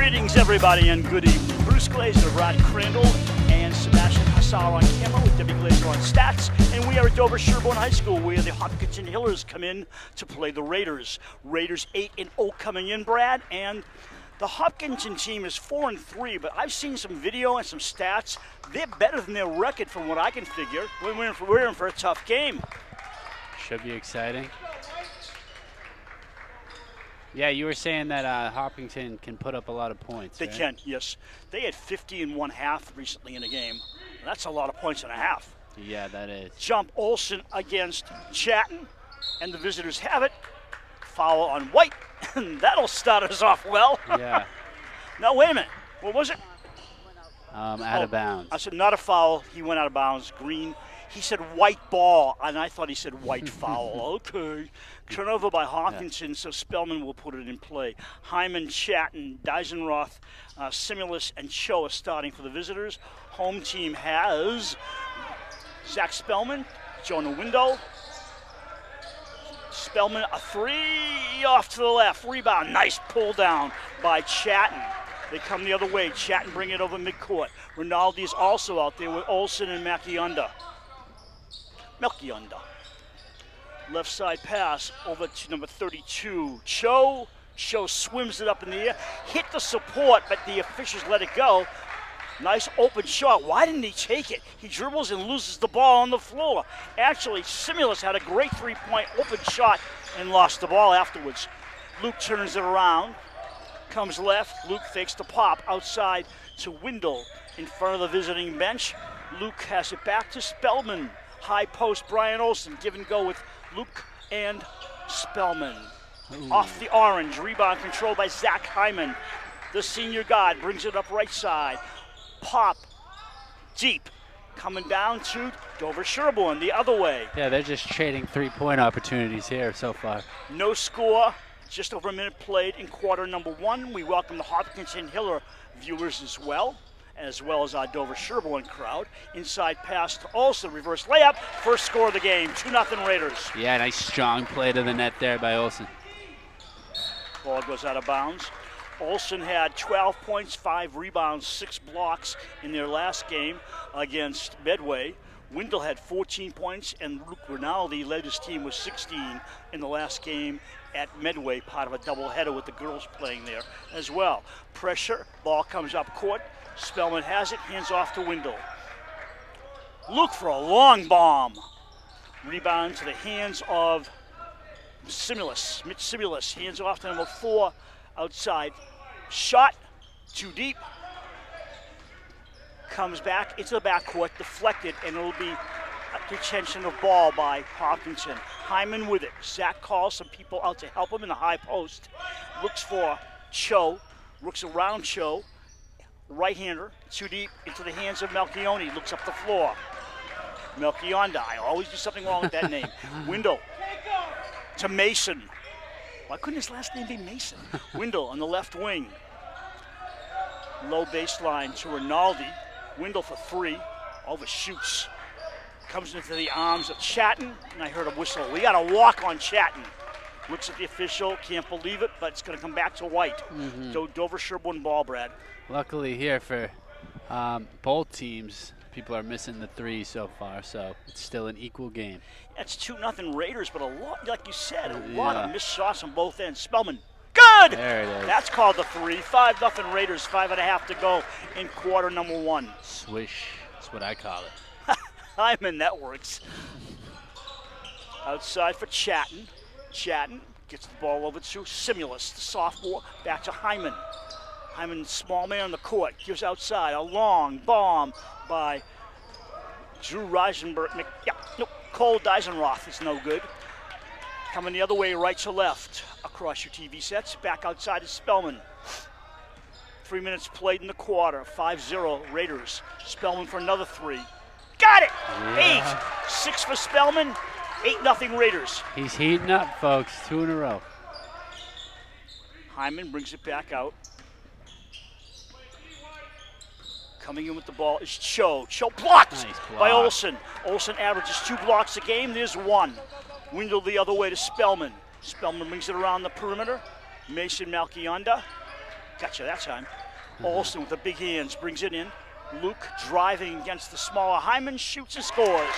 Greetings, everybody, and good evening. Bruce Glazer, Rod Crandall, and Sebastian Hassar on camera with Debbie Glazer on stats. And we are at Dover-Sherborn High School, where the Hopkinton Hillers come in to play the Raiders. Raiders 8-0 coming in, Brad, and the Hopkinton team is 4-3, but I've seen some video and some stats. They're better than their record from what I can figure. We're in for a tough game. Should be exciting. Yeah, you were saying that Hopkinton can put up a lot of points. They can, yes. They had 50 and 1/2 recently in a game. That's a lot of points and a half. Yeah, that is. Jump Olsen against Chatton, and the visitors have it. Foul on White, and that'll start us off well. Yeah. Now, wait a minute. What was it? Out of bounds. I said not a foul. He went out of bounds. Green. He said white ball, and I thought he said white foul. Okay. Turnover by Hopkinton, so Spellman will put it in play. Hyman, Chatton, Dysenroth, Simulus, and Cho are starting for the visitors. Home team has Zach Spellman, Jonah Window. Spellman, a three off to the left. Rebound, nice pull down by Chatton. They come the other way. Chatton bring it over midcourt. Rinaldi is also out there with Olsen and Melchiunda. Left side pass over to number 32, Cho. Cho swims it up in the air. Hit the support, but the officials let it go. Nice open shot. Why didn't he take it? He dribbles and loses the ball on the floor. Actually, Simulus had a great three-point open shot and lost the ball afterwards. Luke turns it around, comes left. Luke fakes the pop outside to Windle in front of the visiting bench. Luke has it back to Spellman. High post, Brian Olsen, give and go with Luke and Spellman. Ooh. Off the orange, rebound controlled by Zach Hyman. The senior guard brings it up right side. Pop, deep, coming down to Dover-Sherborn the other way. Yeah, they're just trading three-point opportunities here so far. No score, just over a minute played in quarter number 1. We welcome the Hopkinton Hiller viewers as well as our Dover-Sherborn crowd. Inside pass to Olsen, reverse layup, first score of the game, 2-0 Raiders. Yeah, nice strong play to the net there by Olsen. Ball goes out of bounds. Olsen had 12 points, 5 rebounds, 6 blocks in their last game against Medway. Windle had 14 points, and Luke Rinaldi led his team with 16 in the last game at Medway, part of a doubleheader with the girls playing there as well. Pressure, ball comes up court. Spellman has it, hands off to Windle. Luke for a long bomb. Rebound to the hands of Simulus. Mitch Simulus hands off to number 4 outside. Shot, too deep. Comes back into the backcourt, deflected, and it'll be a detention of ball by Hopkinton. Hyman with it. Zach calls some people out to help him in the high post. Looks for Cho. Looks around Cho. Right-hander, too deep, into the hands of Melchionni. Looks up the floor. Melchiunda. I always do something wrong with that name. Windle to Mason. Why couldn't his last name be Mason? Windle on the left wing. Low baseline to Rinaldi. Windle for 3. Overshoots. Comes into the arms of Chatton, and I heard a whistle. We got a walk on Chatton. Looks at the official, can't believe it, but it's going to come back to White. Dover-Sherborn ball, Brad. Luckily here for both teams, people are missing the 3 so far, so it's still an equal game. That's 2-0 Raiders, but a lot, like you said, a lot of missed shots on both ends. Spellman, good! There it is. That's called the 3. 5-0 Raiders, 5.5 to go in quarter number 1. Swish, that's what I call it. Hyman, that works. Outside for Chatton. Chatton gets the ball over to Simulus, the sophomore, back to Hyman. Hyman, small man on the court, gives outside a long bomb by Drew Reisenberg. Cole Dysenroth is no good. Coming the other way, right to left, across your TV sets. Back outside is Spellman. 3 minutes played in the quarter, 5-0 Raiders. Spellman for another 3. Got it! Yeah. 8. 6 for Spellman, 8-0 Raiders. He's heating up, folks, 2 in a row. Hyman brings it back out. Coming in with the ball is Cho. Cho blocked nice block by Olsen. Olsen averages 2 blocks a game. There's 1. Windle the other way to Spellman. Spellman brings it around the perimeter. Mason Melchiunda Gotcha that time. Olsen with the big hands brings it in. Luke driving against the smaller Hyman, shoots and scores.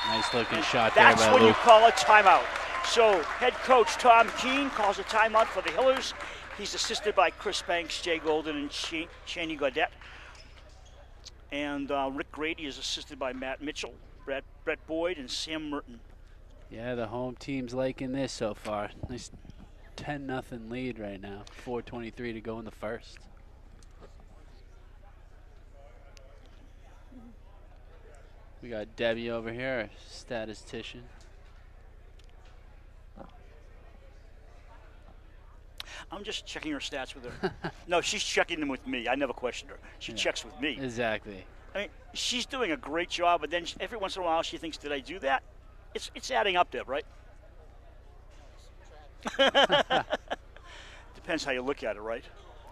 Nice looking shot there by Luke. That's when you call a timeout. So head coach Tom Keene calls a timeout for the Hillers. He's assisted by Chris Banks, Jay Golden, and Shani Gaudette. And Rick Grady is assisted by Matt Mitchell, Brett Boyd, and Sam Merton. Yeah, the home team's liking this so far. Nice 10-0 lead right now. 4:23 to go in the first. We got Debbie over here, our statistician. I'm just checking her stats with her. No, she's checking them with me. I never questioned her. She checks with me. Exactly. I mean, she's doing a great job, but then every once in a while she thinks, did I do that? It's adding up, Deb, right? Depends how you look at it, right?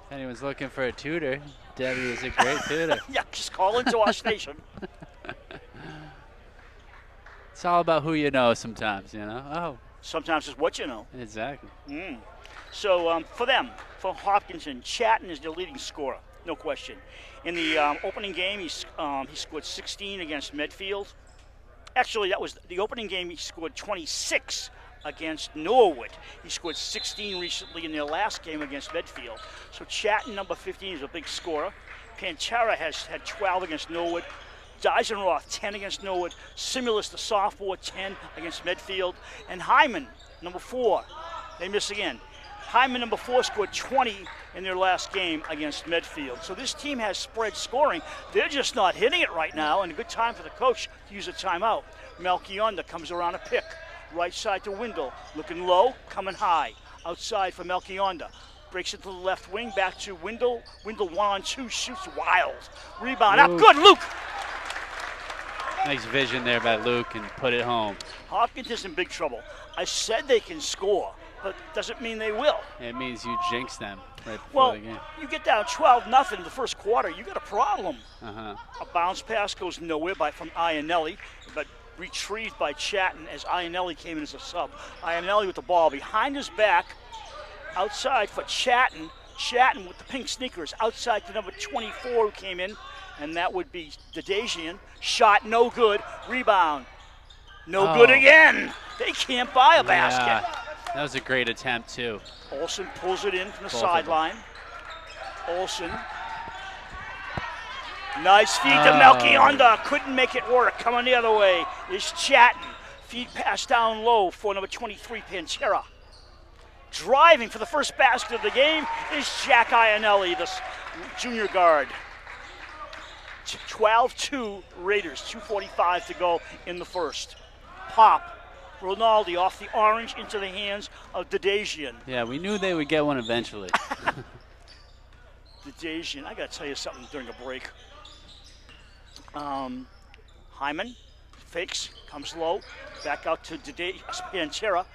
If anyone's looking for a tutor, Debbie is a great tutor. Yeah, just call into our station. It's all about who you know sometimes, you know? Oh. Sometimes it's what you know. Exactly. So for them, for Hopkinton, Chatton is their leading scorer, no question. In the opening game, he scored 16 against Medfield. Actually, that was the opening game. He scored 26 against Norwood. He scored 16 recently in their last game against Medfield. So Chatton, number 15, is a big scorer. Pantera has had 12 against Norwood. Dysenroth, 10 against Norwood. Simulus, the sophomore, 10 against Medfield. And Hyman, number 4, they miss again. Hyman, number 4, scored 20 in their last game against Medfield. So this team has spread scoring. They're just not hitting it right now, and a good time for the coach to use a timeout. Melchionda comes around a pick. Right side to Windle, looking low, coming high. Outside for Melchionda. Breaks it to the left wing, back to Windle. Windle 1-on-2, shoots wild. Rebound up, good, Luke! Nice vision there by Luke and put it home. Hopkins in big trouble. I said they can score, but doesn't mean they will. It means you jinx them right before the game. You get down 12-0 in the first quarter, you got a problem. Uh-huh. A bounce pass goes nowhere from Ionelli, but retrieved by Chatton as Ionelli came in as a sub. Ionelli with the ball behind his back, outside for Chatton. Chatton with the pink sneakers, outside to number 24 who came in, and that would be Dadajian. Shot no good, rebound. No good again. They can't buy a basket. That was a great attempt, too. Olsen pulls it in from the sideline. Olsen. Nice feed to Melchionda. Couldn't make it work. Coming the other way is Chatton. Feed pass down low for number 23, Pantera. Driving for the first basket of the game is Jack Ionelli, the junior guard. 12-2 Raiders, 2:45 to go in the first. Pop. Ronaldo off the orange into the hands of Dadajian. Yeah, we knew they would get one eventually. Dadajian, I got to tell you something during a break. Hyman fakes, comes low, back out to Pantera.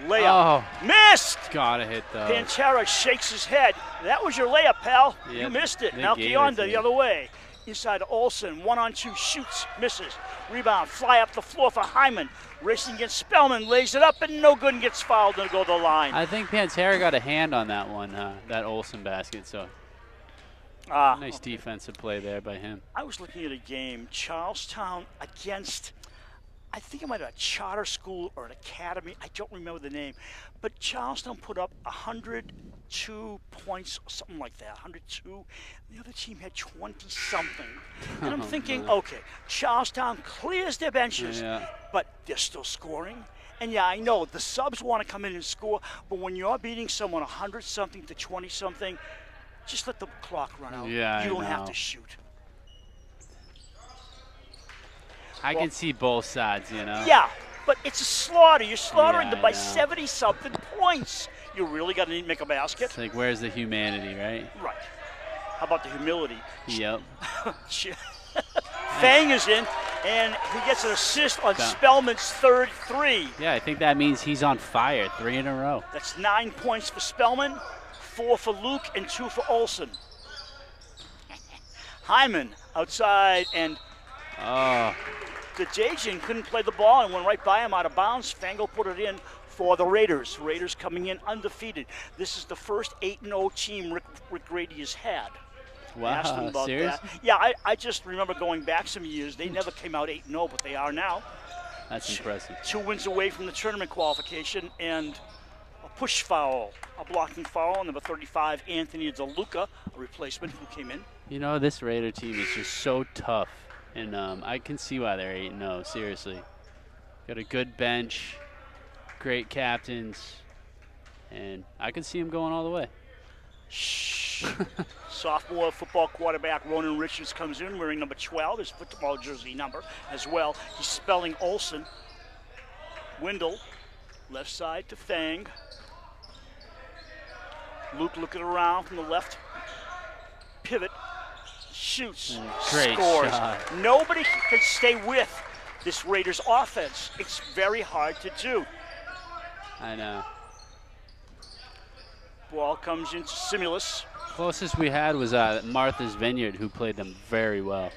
Layup. Missed! Gotta hit those. Pantera shakes his head. That was your layup, pal. Yep, you missed it. Melchionda the other way. Inside Olsen, 1-on-2, shoots, misses. Rebound, fly up the floor for Hyman. Racing against Spellman, lays it up, and no good and gets fouled and go to the line. I think Pantera got a hand on that one, that Olsen basket, so nice defensive play there by him. I was looking at a game, Charlestown against, I think it might have been a charter school or an academy. I don't remember the name. But Charlestown put up 102 points, something like that, 102. The other team had 20-something. And I'm thinking, okay, Charlestown clears their benches, but they're still scoring. And yeah, I know the subs want to come in and score, but when you're beating someone 100-something to 20-something, just let the clock run out. Yeah, you don't have to shoot. I can see both sides, you know. Yeah, but it's a slaughter. You're slaughtering them by 70-something points. You really got to make a basket. It's like, where's the humanity, right? Right. How about the humility? Yep. Fang is in, and he gets an assist on Spellman's third 3. Yeah, I think that means he's on fire, 3 in a row. That's 9 points for Spellman, 4 for Luke, and 2 for Olsen. Hyman outside, and Dadajian couldn't play the ball and went right by him out of bounds. Fango put it in for the Raiders. Raiders coming in undefeated. This is the first 8-0 team Rick Grady has had. Asked him Wow, about seriously? that. Yeah, I just remember going back some years. They never came out 8-0, but they are now. That's impressive. 2 wins away from the tournament qualification, and a push foul, a blocking foul. Number 35, Anthony DeLuca, a replacement who came in. You know, this Raider team is just so tough, and I can see why they're 8-0, seriously. Got a good bench, great captains, and I can see them going all the way. Shh. Sophomore football quarterback Ronan Richards comes in wearing number 12, his football jersey number as well. He's spelling Olsen. Wendell, left side to Fang. Luke looking around from the left. Pivot, shoots, Great scores. shot. Nobody can stay with this Raiders offense. It's very hard to do. I know. Ball comes into Simulus. Closest we had was Martha's Vineyard, who played them very well.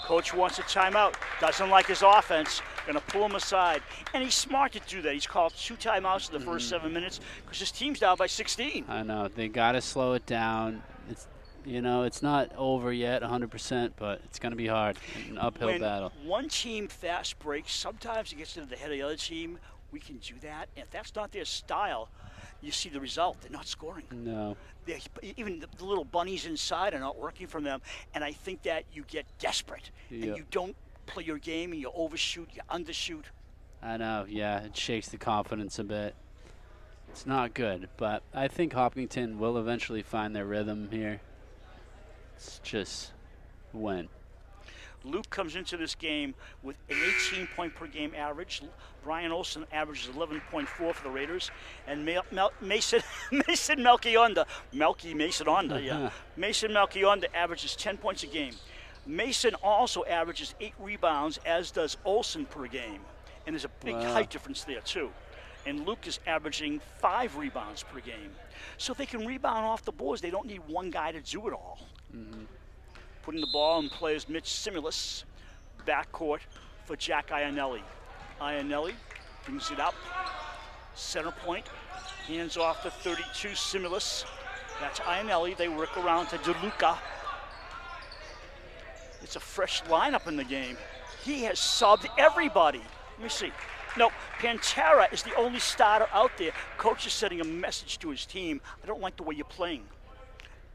Coach wants a timeout. Doesn't like his offense. Going to pull him aside. And he's smart to do that. He's called 2 timeouts in the first 7 minutes because his team's down by 16. I know. They got to slow it down. It's, you know, it's not over yet 100%, but it's going to be hard. An uphill battle. One team fast breaks, sometimes it gets into the head of the other team. We can do that. And if that's not their style, you see the result. They're not scoring. No. Even the little bunnies inside are not working from them. And I think that you get desperate. Yep. And you don't play your game, and you overshoot, you undershoot. I know, yeah. It shakes the confidence a bit. It's not good, but I think Hopkinton will eventually find their rhythm here. It's just when. Luke comes into this game with an 18-point-per-game average. Brian Olsen averages 11.4 for the Raiders. And Mason Melchionda, Mason Melchionda averages 10 points a game. Mason also averages 8 rebounds, as does Olsen per game. And there's a big height difference there, too. And Luke is averaging 5 rebounds per game. So they can rebound off the boards. They don't need one guy to do it all. Putting the ball in play is Mitch Simulus. Backcourt for Jack Ionelli. Ionelli brings it up. Center point. Hands off to 32, Simulus. That's Ionelli. They work around to DeLuca. It's a fresh lineup in the game. He has subbed everybody. Let me see. No, Pantera is the only starter out there. Coach is sending a message to his team. I don't like the way you're playing.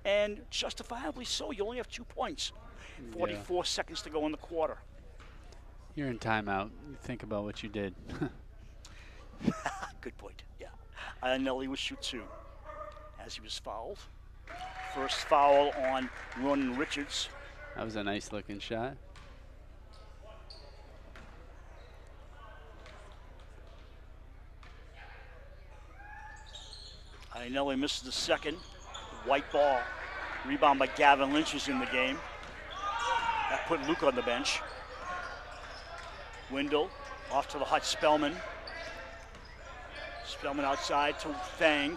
And justifiably so. You only have 2 points. 44 seconds to go in the quarter. You're in timeout. You think about what you did. Good point, yeah. Ionelli will shoot 2 as he was fouled. First foul on Ronan Richards. That was a nice looking shot. Ionelli misses the second. White ball. Rebound by Gavin Lynch is in the game. That put Luke on the bench. Wendell off to the hot Spellman. Spellman outside to Fang.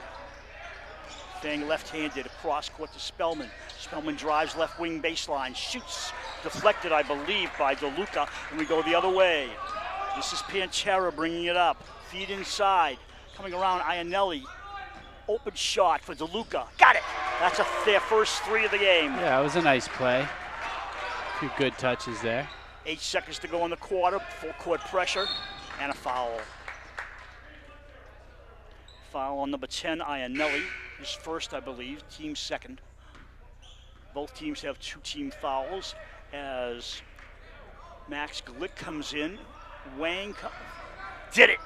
Fang left-handed across court to Spellman. Spellman drives left wing baseline, shoots, deflected, I believe, by DeLuca, and we go the other way. This is Pantera bringing it up. Feed inside, coming around Ionelli. Open shot for DeLuca. Got it! That's their first 3 of the game. Yeah, it was a nice play. A few good touches there. 8 seconds to go in the quarter. Full court pressure and a foul. Foul on number 10, Ionelli. His first, I believe. Team second. Both teams have 2 team fouls as Max Glick comes in. Wang did it.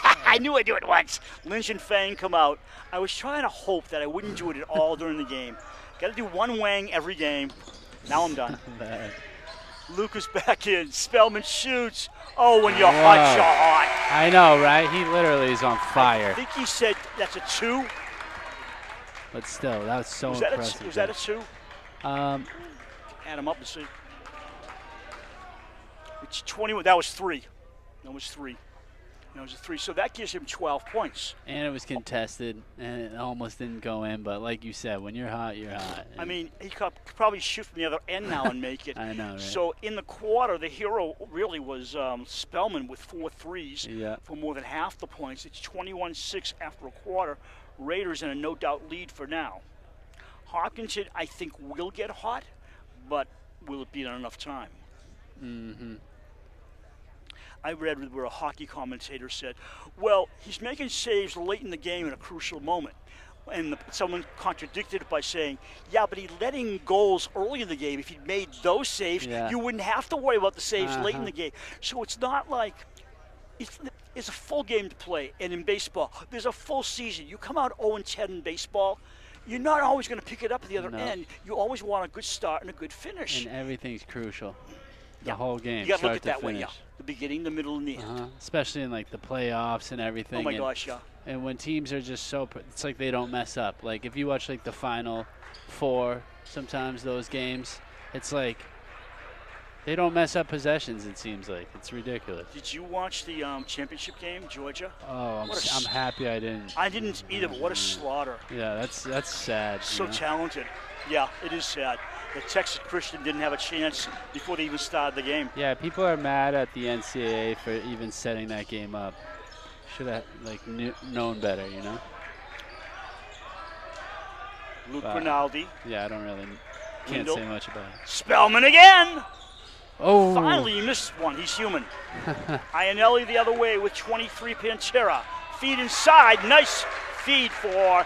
I knew I'd do it once. Lynch and Fang come out. I was trying to hope that I wouldn't do it at all during the game. Got to do one Wang every game. Now I'm done. Lucas back in. Spellman shoots. Oh, when you're hot, you're hot. I know, right? He literally is on fire. I think he said that's a 2. But still, that was so impressive. Was that a 2? Add him up and see. It's 21. That was 3. That was 3. It was a 3, so that gives him 12 points. And it was contested, and it almost didn't go in. But like you said, when you're hot, you're hot. I mean, he could probably shoot from the other end now and make it. I know, right? So in the quarter, the hero really was Spellman with 4 threes for more than half the points. It's 21-6 after a quarter. Raiders in a no-doubt lead for now. Hopkinton, I think, will get hot, but will it be in enough time? Mm-hmm. I read where a hockey commentator said, well, he's making saves late in the game in a crucial moment. And someone contradicted it by saying, yeah, but he let in goals early in the game. If he'd made those saves, you wouldn't have to worry about the saves late in the game. So it's not like it's a full game to play. And in baseball, there's a full season. You come out 0-10 in baseball, you're not always going to pick it up at the other end. You always want a good start and a good finish. And everything's crucial. The whole game. You got to look at that way, The beginning, the middle, and the end. Especially in like the playoffs and everything. Oh my gosh, And when teams are just so, it's like they don't mess up. Like if you watch like the Final Four, sometimes those games, it's like they don't mess up possessions. It seems like it's ridiculous. Did you watch the championship game, Georgia? Oh, I'm happy I didn't. I didn't either, but what a slaughter. Yeah, that's sad. So talented. Yeah, it is sad. The Texas Christian didn't have a chance before they even started the game. Yeah, people are mad at the NCAA for even setting that game up. Should have known better, you know. Luke Rinaldi. Yeah, I don't really can't say much about it. Spellman again. Oh! Finally, he missed one. He's human. Iannelli the other way with 23. Pantera. Feed inside. Nice feed for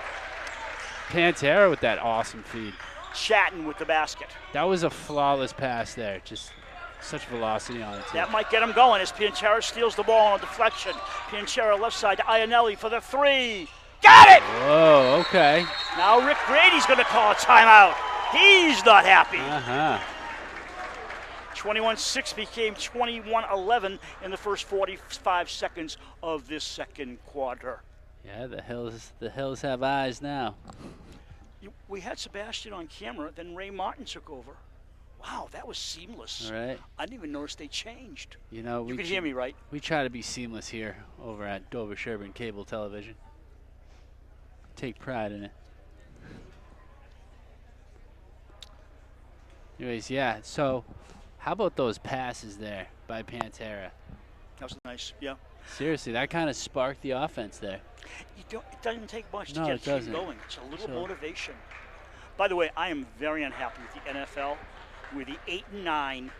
Pantera with that awesome feed. Chatton with the basket. That was a flawless pass there. Just such velocity on it, too. That might get him going as Pantera steals the ball on a deflection. Pantera left side to Iannelli for the 3. Got it! Whoa, okay. Now Rick Grady's going to call a timeout. He's not happy. 21-6 became 21-11 in the first 45 seconds of this second quarter. Yeah, the Hills have eyes now. We had Sebastian on camera, then Ray Martin took over. Wow, that was seamless. All right. I didn't even notice they changed. You know, you can hear me, right? We try to be seamless here over at Dover-Sherborn Cable Television. Take pride in it. Anyways, yeah, so how about those passes there by Pantera? That was nice, yeah. Seriously, that kind of sparked the offense there. It doesn't take much to get a team going. It's a little motivation. By the way, I am very unhappy with the NFL, where the 8-9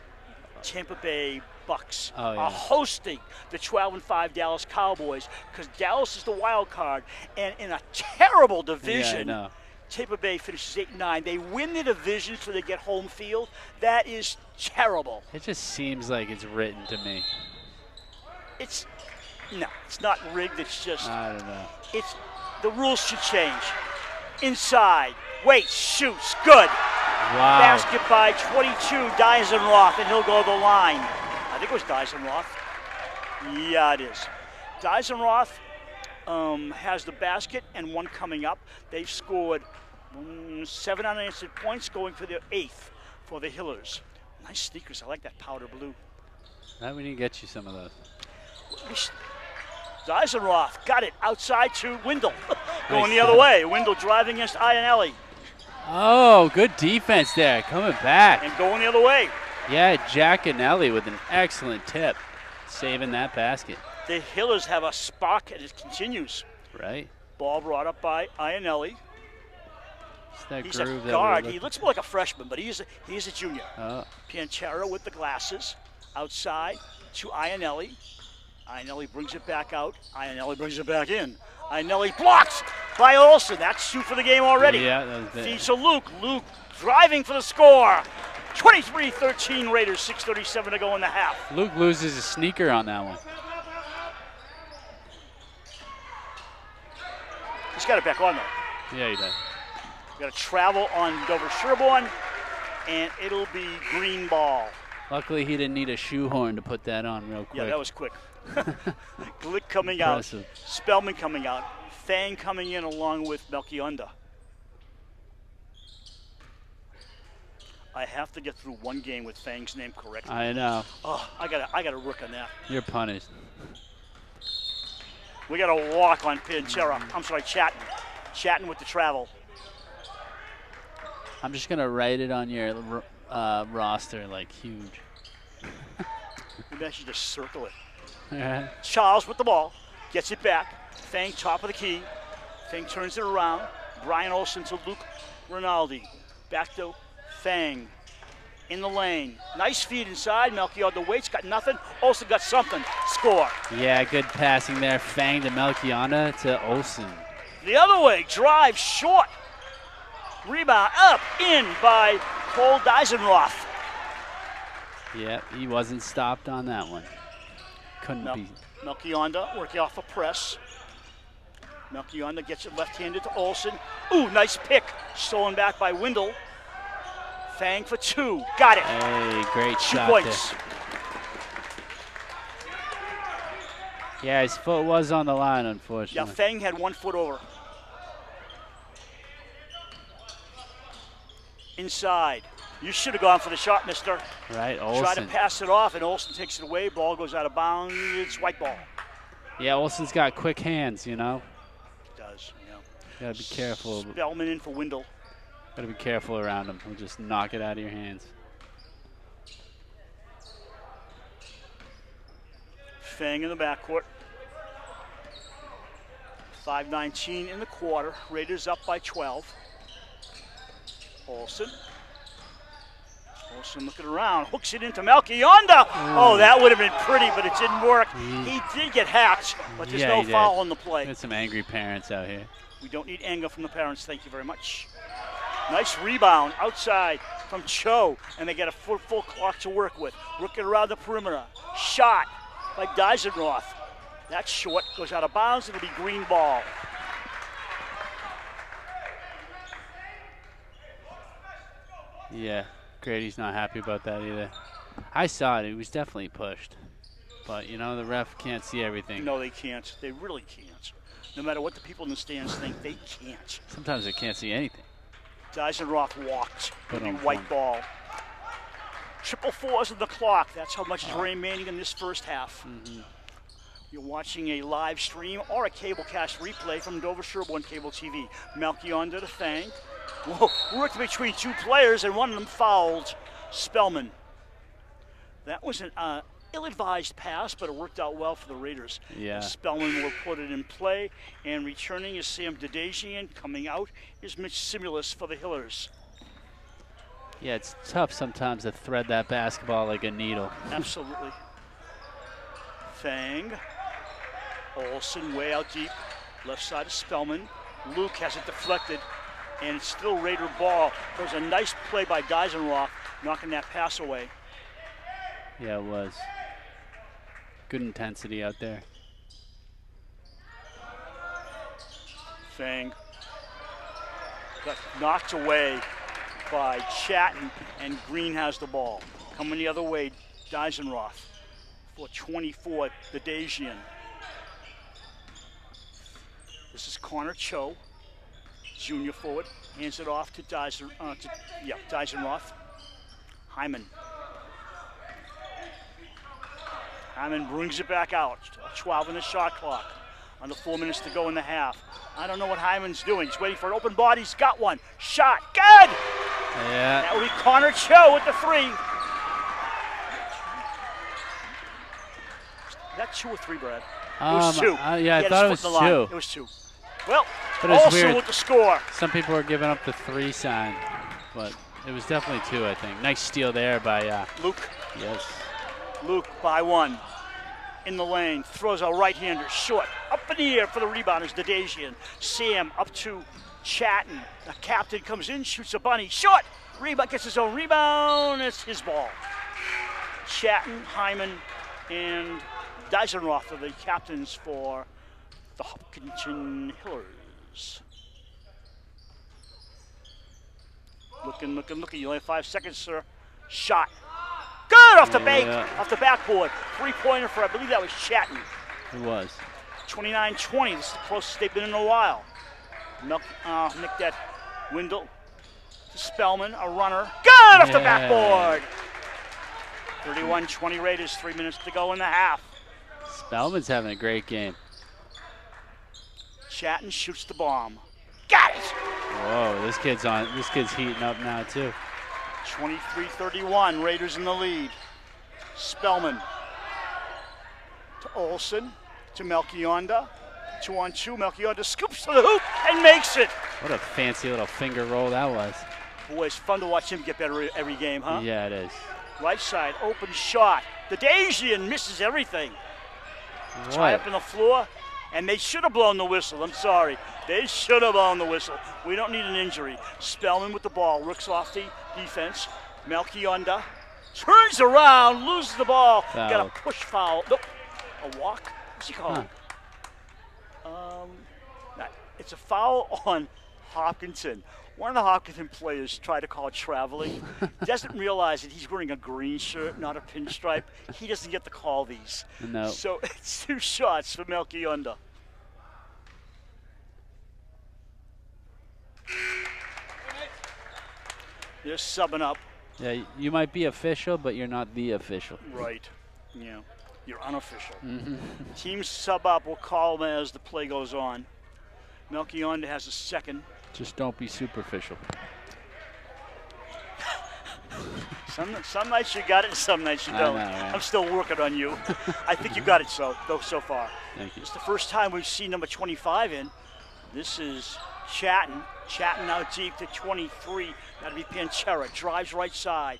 Tampa Bay Bucks are hosting the 12-5 Dallas Cowboys, because Dallas is the wild card, and in a terrible division, Tampa Bay finishes 8-9. They win the division so they get home field. That is terrible. It just seems like it's written to me. No, it's not rigged. It's just. I don't know. The rules should change. Inside. Wait, shoots. Good. Wow. Basket by 22, Deisenroth, and he'll go to the line. I think it was Deisenroth. Yeah, it is. Deisenroth has the basket and one coming up. They've scored 7 unanswered points, going for their 8th for the Hillers. Nice sneakers. I like that powder blue. We need to get you some of those. Deisenroth got it outside to Wendell. Going the other way. Wendell driving against Iannelli. Oh, good defense there. Coming back. And going the other way. Yeah, Jack Anelli with an excellent tip. Saving that basket. The Hillers have a spark, and it continues. Right. Ball brought up by Iannelli. He's a guard. He looks more like a freshman, but he's a junior. Oh. Pantera with the glasses. Outside to Iannelli. Iannelli brings it back out. Iannelli brings it back in. Iannelli blocked by Olsen. That's 2 for the game already. Yeah, that was feeds to Luke. Luke driving for the score. 23-13 Raiders, 6:37 to go in the half. Luke loses a sneaker on that one. He's got it back on though. Yeah, he does. Got to travel on Dover-Sherborn, and it'll be green ball. Luckily, he didn't need a shoehorn to put that on real quick. Yeah, that was quick. Glick coming out, Spellman coming out, Fang coming in along with Melchionda. I have to get through one game with Fang's name correctly. I know. Oh, I got a rook on that. You're punished. We got a walk on Pantera. I'm sorry, Chatton. Chatton with the travel. I'm just gonna write it on your roster like huge. Maybe I should just circle it. Yeah. Charles with the ball. Gets it back. Fang top of the key. Fang turns it around. Brian Olsen to Luke Rinaldi. Back to Fang. In the lane. Nice feed inside. Melchior, the weight's got nothing. Olsen got something. Score. Yeah, good passing there. Fang to Melchionda to Olsen. The other way. Drive short. Rebound up. In by Cole Deisenroth. Yeah, he wasn't stopped on that one. Couldn't be. Melchionda working off a press. Melchionda gets it left-handed to Olsen. Ooh, nice pick. Stolen back by Windle. Fang for 2. Got it. Hey, great 2 shot points. there. Yeah, his foot was on the line, unfortunately. Yeah, Fang had 1 foot over. Inside. You should have gone for the shot, mister. Right, Olsen. Try to pass it off, and Olsen takes it away. Ball goes out of bounds. It's white ball. Yeah, Olsen's got quick hands, you know. He does, yeah. Gotta be careful. Spellman in for Windle. Gotta be careful around him. He'll just knock it out of your hands. Fang in the backcourt. 5:19 in the quarter. Raiders up by 12. Olsen. Olsen looking around, hooks it into Melchionda. Oh, that would have been pretty, but it didn't work. He did get hacked, but there's no foul on the play. Got some angry parents out here. We don't need anger from the parents, thank you very much. Nice rebound outside from Cho, and they get a full clock to work with. Working around the perimeter. Shot by Deisenroth. That's short, goes out of bounds, it'll be green ball. Yeah, Grady's not happy about that either. I saw it, it was definitely pushed. But, you know, the ref can't see everything. No, they can't. They really can't. No matter what the people in the stands think, they can't. Sometimes they can't see anything. Deisenroth walked. It'll be white ball. 444s on the clock. That's how much is remaining in this first half. You're watching a live stream or a cable cast replay from Dover-Sherborn Cable TV. Melchionda to Fang. Worked between 2 players, and one of them fouled Spellman. That was an ill-advised pass, but it worked out well for the Raiders. Yeah. Spellman will put it in play, and returning is Sam Dadajian. Coming out is Mitch Simulus for the Hillers. Yeah, it's tough sometimes to thread that basketball like a needle. Absolutely. Fang. Olsen way out deep. Left side of Spellman. Luke has it deflected, and it's still Raider ball. There was a nice play by Deisenroth, knocking that pass away. Yeah, it was. Good intensity out there. Fang got knocked away by Chatton, and Green has the ball. Coming the other way, Deisenroth for 24, Dadajian. This is Connor Cho, junior forward, hands it off to Deisenroth. Hyman. Hyman brings it back out. 12 in the shot clock. Under 4 minutes to go in the half. I don't know what Hyman's doing. He's waiting for an open body. He's got one. Shot. Good! Yeah. That will be Connor Cho with the 3. Is that 2 or 3, Brad? It was 2. Yeah, I thought it was 2. It was 2. Well, but it's also weird. with the score. Some people are giving up the 3 sign, but it was definitely 2, I think. Nice steal there by Luke. Yes. Luke by 1. In the lane, throws a right-hander, short. Up in the air for the rebounders, Dadajian. Sam up to Chatton. The captain comes in, shoots a bunny, short. Rebound, gets his own rebound, it's his ball. Chatton, Hyman, and Deisenroth are the captains for the Hopkinton Hillers. Looking. You only have 5 seconds, sir. Shot. Good off the bank, off the backboard. 3-pointer for, I believe that was Chatton. It was. 29-20. This is the closest they've been in a while. Nick that Windle to Spellman, a runner. Good off the backboard. 31-20 Raiders, 3 minutes to go in the half. Spellman's having a great game. Chatton shoots the bomb. Got it! Whoa, this kid's heating up now too. 23-31, Raiders in the lead. Spellman to Olsen, to Melchionda. 2-on-2, Melchionda scoops to the hoop and makes it. What a fancy little finger roll that was. Boy, it's fun to watch him get better every game, huh? Yeah, it is. Right side, open shot. The Daisian misses everything. Tie up in the floor, and they should have blown the whistle. I'm sorry. They should have blown the whistle. We don't need an injury. Spellman with the ball, works off the defense. Melchionda turns around, loses the ball. Foul. Got a push foul. Nope. A walk? What's he called? It's a foul on Hopkinton. One of the Hopkinton players tried to call it traveling. Doesn't realize that he's wearing a green shirt, not a pinstripe. He doesn't get to call these. No. So it's 2 shots for Melchionda. They're subbing up. Yeah, you might be official, but you're not the official. Right. Yeah. You're unofficial. Mm-hmm. Teams sub up. We'll call them as the play goes on. Melchionda has a second. Just don't be superficial. Some nights you got it, and some nights you don't. I know, yeah. I'm still working on you. I think you got it so far. Thank you. It's the first time we've seen number 25 in. This is Chatton. Chatton out deep to 23. That'll be Panchera. Drives right side.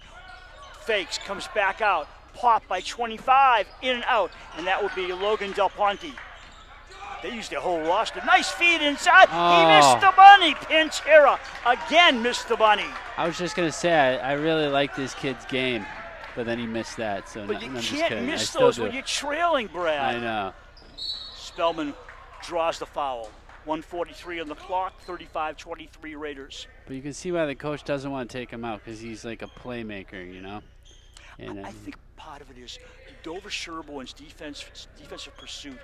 Fakes, comes back out. Pop by 25, in and out. And that would be Logan Del Ponte. They used their whole roster. Nice feed inside. Oh. He missed the bunny. Panchera again missed the bunny. I was just going to say, I really like this kid's game, but then he missed that. So But you I'm just can't kidding. miss I those still when do. you're trailing, Brad. I know. Spellman draws the foul. 1:43 on the clock, 35-23 Raiders. But you can see why the coach doesn't want to take him out, because he's like a playmaker, you know? And, I think part of it is Dover-Sherborn's defensive pursuit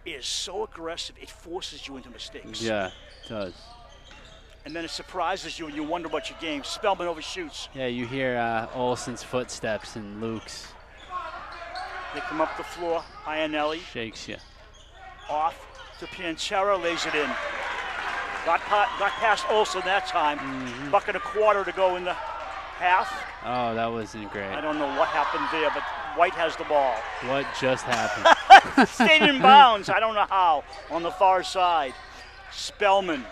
is so aggressive, it forces you into mistakes. yeah, it does. And then it surprises you and you wonder about your game. Spellman overshoots. Yeah, you hear Olsen's footsteps and Luke's. They come up the floor. Iannelli Shakes you. off to Panchera, lays it in. Got past Olsen that time. Mm-hmm. Buck and a quarter to go in the half. Oh, that wasn't great. I don't know what happened there, but White has the ball. What just happened? Stayed in bounds, I don't know how, on the far side. Spellman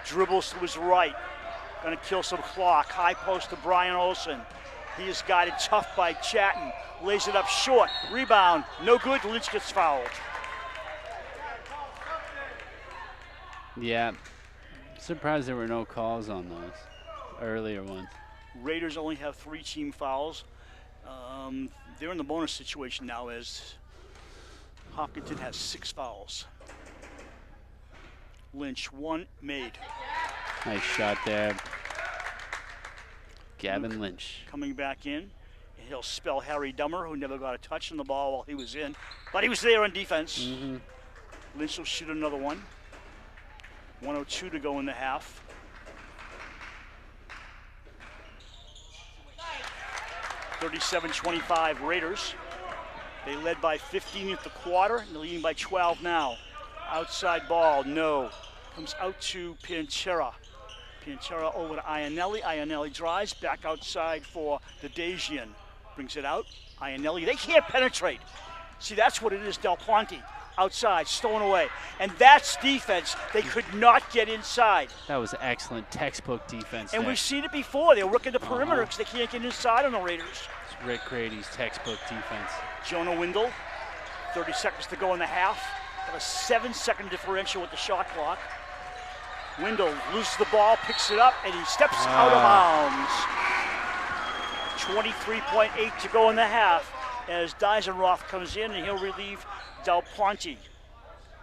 dribbles to his right. Gonna kill some clock. High post to Brian Olsen. He is guided tough by Chatton. Lays it up short. Rebound, no good. Lynch gets fouled. Yeah. Surprised there were no calls on those earlier ones. Raiders only have 3 team fouls. They're in the bonus situation now as Hopkinton has 6 fouls. Lynch, 1 made. Nice shot there. Gavin Lynch. Coming back in. He'll spell Harry Dummer, who never got a touch on the ball while he was in. But he was there on defense. Mm-hmm. Lynch will shoot another one. 1:02 to go in the half. (37-25) Raiders. They led by 15 at the quarter, and they're leading by 12 now. Outside ball, no. Comes out to Panchera. Panchera over to Iannelli. Iannelli drives back outside for the Daisian. Brings it out. Iannelli, they can't penetrate. See, that's what it is, Del Ponte. Outside, stolen away. And that's defense. They could not get inside. That was excellent textbook defense. And there. we've seen it before. They're working the perimeter because they can't get inside on the Raiders. It's Rick Grady's textbook defense. Jonah Windle, 30 seconds to go in the half. Got a 7-second differential with the shot clock. Windle loses the ball, picks it up, and he steps out of bounds. 23.8 to go in the half as Deisenroth comes in and he'll relieve Del Ponte.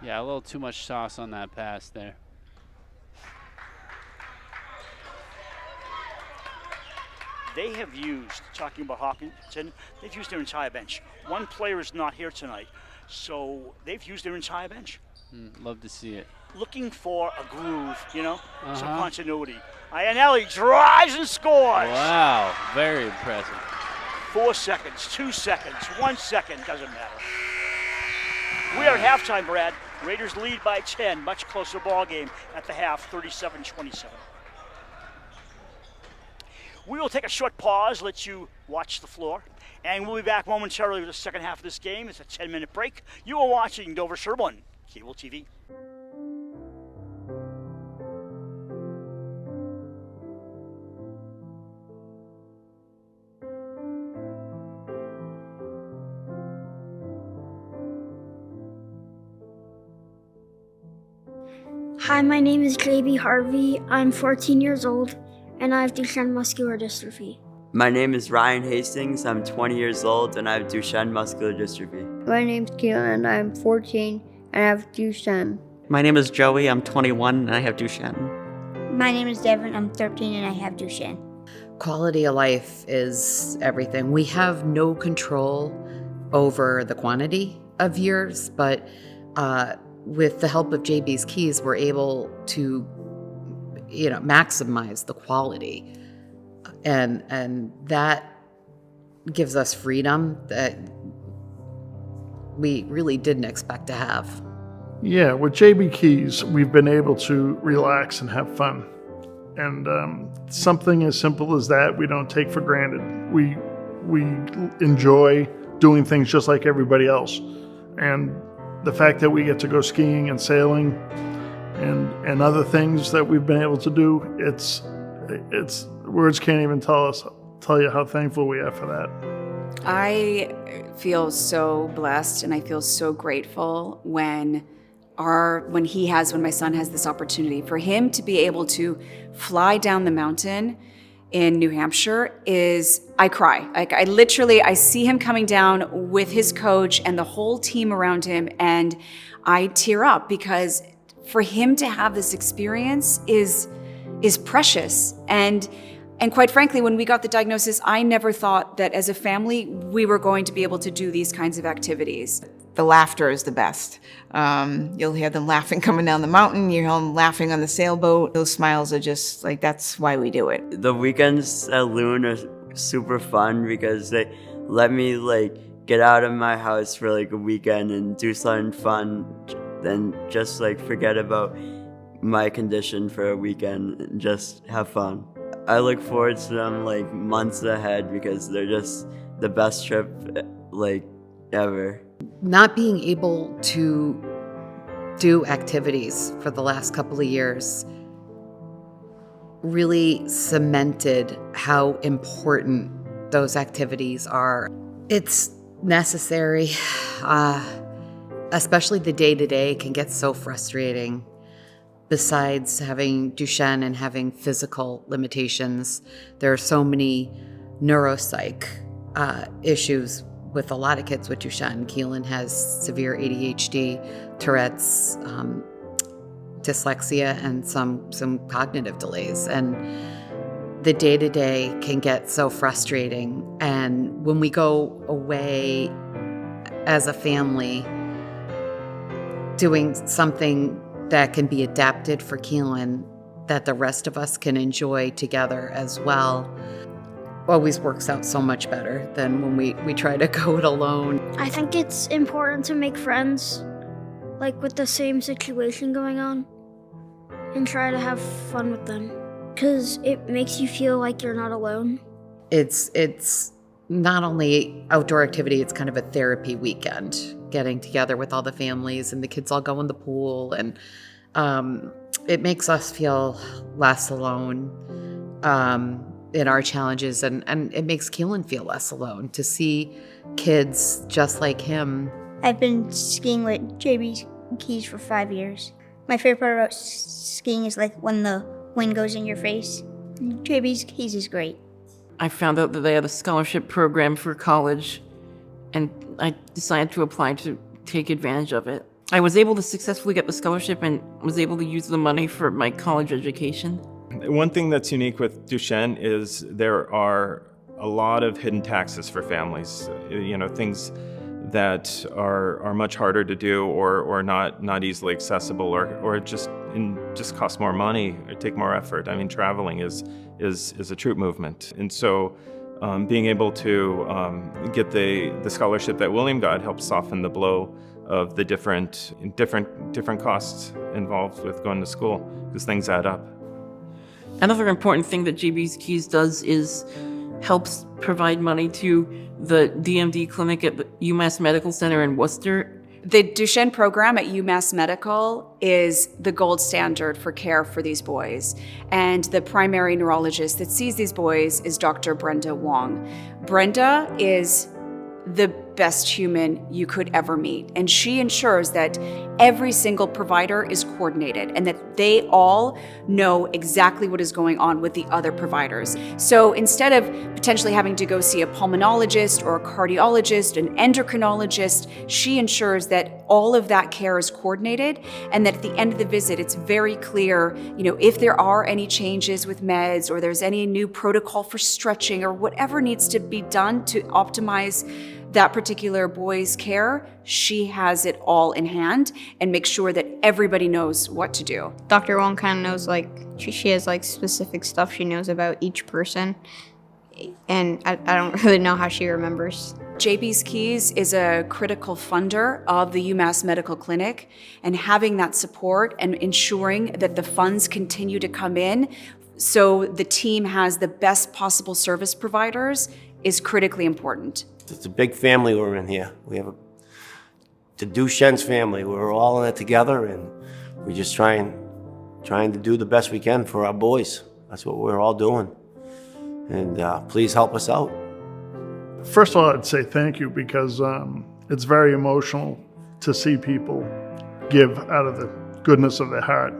Yeah, a little too much sauce on that pass there. They have used, talking about Hopkinton, they've used their entire bench. One player is not here tonight, so they've used their entire bench. Love to see it. Looking for a groove, you know, some continuity. Iannelli drives and scores. Wow, very impressive. 4 seconds, 2 seconds, 1 second, doesn't matter. We are at halftime, Brad. Raiders lead by 10, much closer ball game at the half, 37-27. We will take a short pause, let you watch the floor, and we'll be back momentarily with the second half of this game. It's a 10-minute break. You are watching Dover-Sherborn Cable TV. Hi, my name is JB Harvey. I'm 14 years old, and I have Duchenne muscular dystrophy. My name is Ryan Hastings. I'm 20 years old, and I have Duchenne muscular dystrophy. My name's Keelan. I'm 14, and I have Duchenne. My name is Joey. I'm 21, and I have Duchenne. My name is Devin. I'm 13, and I have Duchenne. Quality of life is everything. We have no control over the quantity of years, but with the help of JB's keys, we're able to, maximize the quality, and that gives us freedom that we really didn't expect to have. Yeah, with JB Keys, we've been able to relax and have fun, and something as simple as that we don't take for granted. We enjoy doing things just like everybody else, and the fact that we get to go skiing and sailing and other things that we've been able to do, it's words can't even tell you how thankful we are for that. I feel so blessed and I feel so grateful when my son has this opportunity. For him to be able to fly down the mountain in New Hampshire I cry. I see him coming down with his coach and the whole team around him, and I tear up because for him to have this experience is precious. And quite frankly, when we got the diagnosis, I never thought that as a family we were going to be able to do these kinds of activities. The laughter is the best. You'll hear them laughing coming down the mountain. You hear them laughing on the sailboat. Those smiles are just that's why we do it. The weekends at Loon are super fun because they let me get out of my house for a weekend and do something fun, and just forget about my condition for a weekend and just have fun. I look forward to them months ahead because they're just the best trip ever. Not being able to do activities for the last couple of years really cemented how important those activities are. It's necessary, especially the day-to-day can get so frustrating. Besides having Duchenne and having physical limitations, there are so many neuropsych issues with a lot of kids with Duchenne. Keelan has severe ADHD, Tourette's, dyslexia, and some cognitive delays. And the day-to-day can get so frustrating. And when we go away as a family, doing something that can be adapted for Keelan that the rest of us can enjoy together as well always works out so much better than when we try to go it alone. I think it's important to make friends, with the same situation going on, and try to have fun with them, because it makes you feel like you're not alone. It's not only outdoor activity, it's kind of a therapy weekend, getting together with all the families and the kids all go in the pool, and it makes us feel less alone in our challenges, and it makes Keelan feel less alone to see kids just like him. I've been skiing with JB Keys for 5 years. My favorite part about skiing is when the wind goes in your face. JB Keys is great. I found out that they had a scholarship program for college, and I decided to apply to take advantage of it. I was able to successfully get the scholarship and was able to use the money for my college education. One thing that's unique with Duchenne is there are a lot of hidden taxes for families. Things that are much harder to do or not easily accessible or just cost more money or take more effort. I mean, traveling is a troop movement, and so being able to get the scholarship that William got helped soften the blow of the different costs involved with going to school, because things add up. Another important thing that JB's Keys does is helps provide money to the DMD clinic at the UMass Medical Center in Worcester. The Duchenne program at UMass Medical is the gold standard for care for these boys. And the primary neurologist that sees these boys is Dr. Brenda Wong. Brenda is the best human you could ever meet. And she ensures that every single provider is coordinated and that they all know exactly what is going on with the other providers. So instead of potentially having to go see a pulmonologist or a cardiologist, an endocrinologist, she ensures that all of that care is coordinated and that at the end of the visit, it's very clear, if there are any changes with meds or there's any new protocol for stretching or whatever needs to be done to optimize that particular boy's care, she has it all in hand and makes sure that everybody knows what to do. Dr. Wong kind of knows, she has, specific stuff she knows about each person. And I don't really know how she remembers. JB's Keys is a critical funder of the UMass Medical Clinic, and having that support and ensuring that the funds continue to come in so the team has the best possible service providers is critically important. It's a big family we're in here. We have the Duchenne's family. We're all in it together, and we're just trying to do the best we can for our boys. That's what we're all doing. And please help us out. First of all, I'd say thank you, because it's very emotional to see people give out of the goodness of their heart.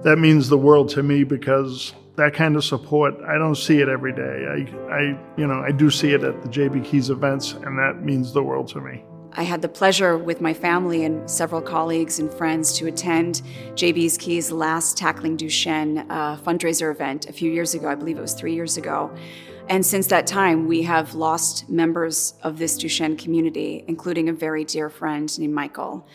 That means the world to me, because that kind of support, I don't see it every day. I do see it at the JB Keys events, and that means the world to me. I had the pleasure with my family and several colleagues and friends to attend JB's Keys' last Tackling Duchenne fundraiser event a few years ago. I believe it was 3 years ago. And since that time, we have lost members of this Duchenne community, including a very dear friend named Michael.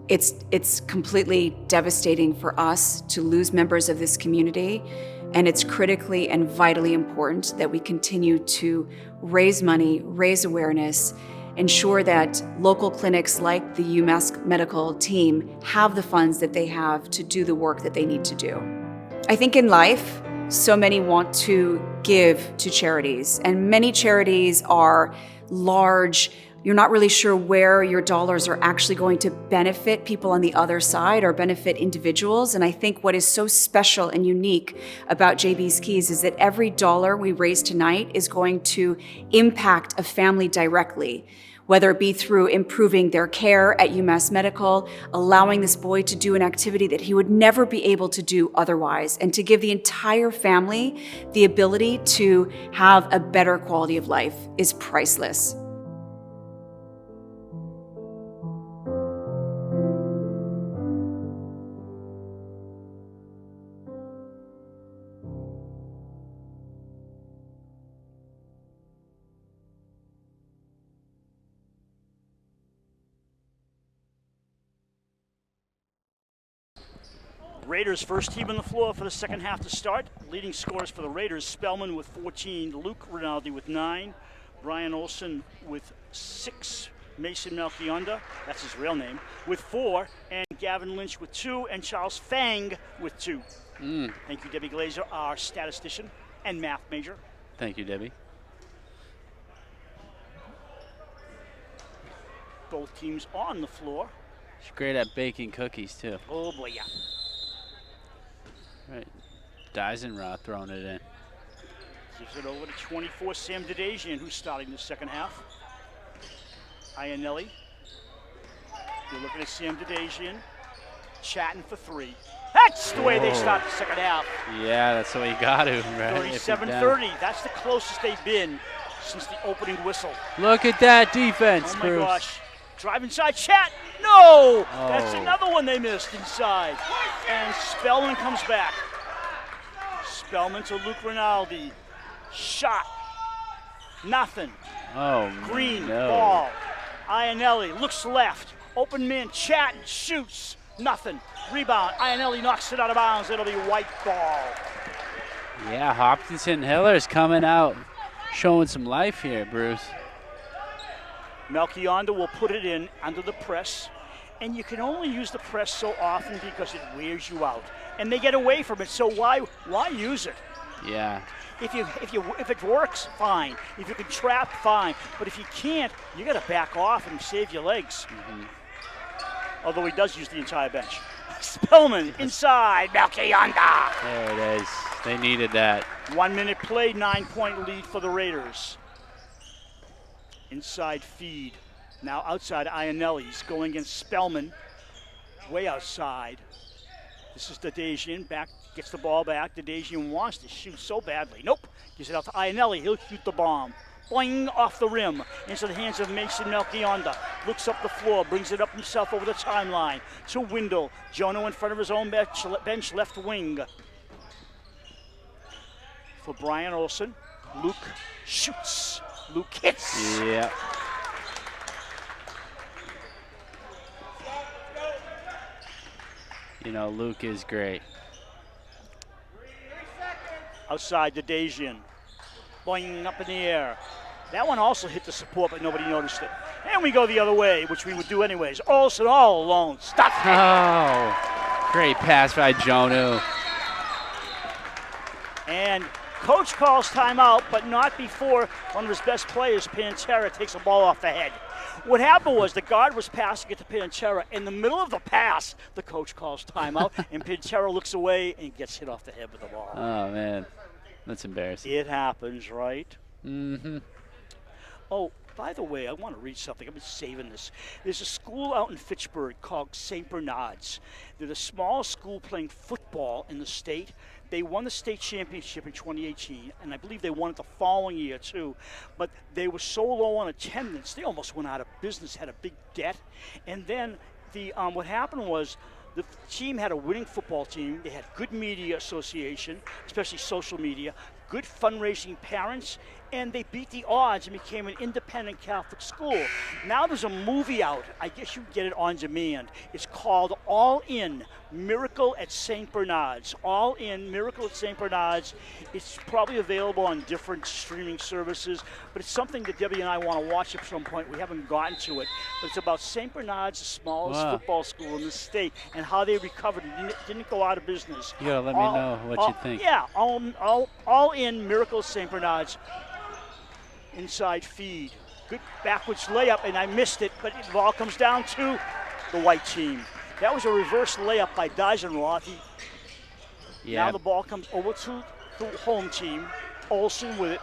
It's completely devastating for us to lose members of this community, and it's critically and vitally important that we continue to raise money, raise awareness, ensure that local clinics like the UMass Medical team have the funds that they have to do the work that they need to do. I think in life, so many want to give to charities, and many charities are large. You're not really sure where your dollars are actually going to benefit people on the other side or benefit individuals. And I think what is so special and unique about JB's Keys is that every dollar we raise tonight is going to impact a family directly, whether it be through improving their care at UMass Medical, allowing this boy to do an activity that he would never be able to do otherwise, and to give the entire family the ability to have a better quality of life is priceless. Raiders first team on the floor for the second half to start. Leading scorers for the Raiders, Spellman with 14, Luke Rinaldi with 9, Brian Olson with 6, Mason Melchionda, that's his real name, with 4, and Gavin Lynch with 2, and Charles Fang with 2. Thank you, Debbie Glazer, our statistician and math major. Thank you, Debbie. Both teams on the floor. She's great at baking cookies, too. Oh, boy, yeah. Right. Deisenroth throwing it in. Gives it over to 24, Sam Dadajian, who's starting the second half. Iannelli. You're looking at Sam Dadajian, chatting for 3. That's the way they start the second half. Yeah, that's the way you got to, right? 37-30. That's the closest they've been since the opening whistle. Look at that defense, Oh, my Bruce. gosh. Drive inside, Chat. No! That's another one they missed inside. And Spellman comes back. Spellman to Luke Rinaldi. Shot. Nothing. Oh, Green no. ball. Iannelli looks left. Open man, Chat shoots. Nothing. Rebound. Iannelli knocks it out of bounds. It'll be white ball. Yeah, Hopkinton Hiller's coming out, showing some life here, Bruce. Melchionda will put it in under the press, and you can only use the press so often because it wears you out. And they get away from it, so why use it? Yeah. If it works, fine. If you can trap, fine. But if you can't, you got to back off and save your legs. Although he does use the entire bench. Spellman inside, Melchionda. There it is. They needed that. 1 minute play, 9-point lead for the Raiders. Inside feed. Now outside, Ionelli's going against Spellman. Way outside. This is Dedejian, back, gets the ball back. Dedejian wants to shoot so badly. Nope, gives it out to Ionelli. He'll shoot the bomb. Boing, off the rim, into the hands of Mason Melchionda. Looks up the floor, brings it up himself over the timeline to Windle. Jono in front of his own bench left wing. For Brian Olsen, Luke shoots. Luke hits. Yeah. You know, Luke is great. Outside Dedejian. Boing, up in the air. That one also hit the support, but nobody noticed it. And we go the other way, which we would do anyways. Olsen all alone. Stuff it. Oh, great pass by Jonu. And coach calls timeout, but not before one of his best players, Pantera, takes the ball off the head. What happened was the guard was passing it to Pantera. In the middle of the pass, the coach calls timeout, and Pantera looks away and gets hit off the head with the ball. Oh, man. That's embarrassing. It happens, right? Mm-hmm. Oh, by the way, I want to read something. I've been saving this. There's a school out in Fitchburg called St. Bernard's. They're the smallest school playing football in the state. They won the state championship in 2018, and I believe they won it the following year too. But they were so low on attendance, they almost went out of business, had a big debt. And then what happened was the team had a winning football team. They had good media association, especially social media, good fundraising parents, and they beat the odds and became an independent Catholic school. Now there's a movie out. I guess you can get it on demand. It's called All In, Miracle at St. Bernard's. All In, Miracle at St. Bernard's. It's probably available on different streaming services, but it's something that Debbie and I want to watch at some point. We haven't gotten to it, but it's about St. Bernard's, the smallest football school in the state, and how they recovered and didn't go out of business. You gotta let me know what you think. Yeah, all In, Miracle at St. Bernard's. Inside feed. Good backwards layup, and I missed it, but the ball comes down to the white team. That was a reverse layup by Dysenroth. Yeah. Now the ball comes over to the home team. Olsen with it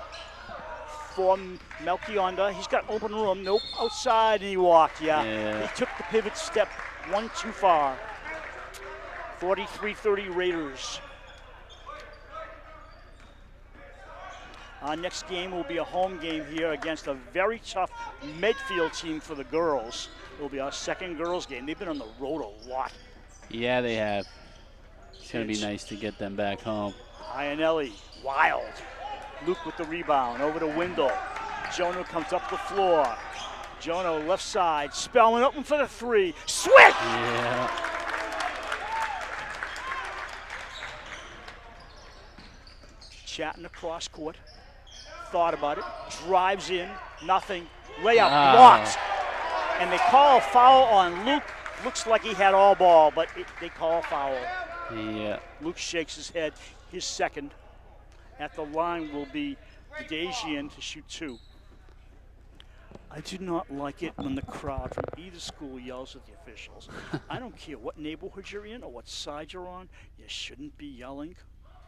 for Melchionda. He's got open room. Nope, outside, and he walked. Yeah. He took the pivot step one too far. 43-30 Raiders. Our next game will be a home game here against a very tough Medfield team for the girls. It will be our second girls game. They've been on the road a lot. Yeah, they have. It's going to be nice to get them back home. Ionelli, wild. Luke with the rebound, over to Windle. Jono comes up the floor. Jono left side, Spellman open for the three. Switch! Yeah. Chatting across court. Thought about it, drives in, nothing, layup, blocked. And they call a foul on Luke. Looks like he had all ball, but they call a foul. Yeah. Luke shakes his head. His second. At the line will be Dedejian to shoot two. I do not like it when the crowd from either school yells at the officials. I don't care what neighborhood you're in or what side you're on, you shouldn't be yelling.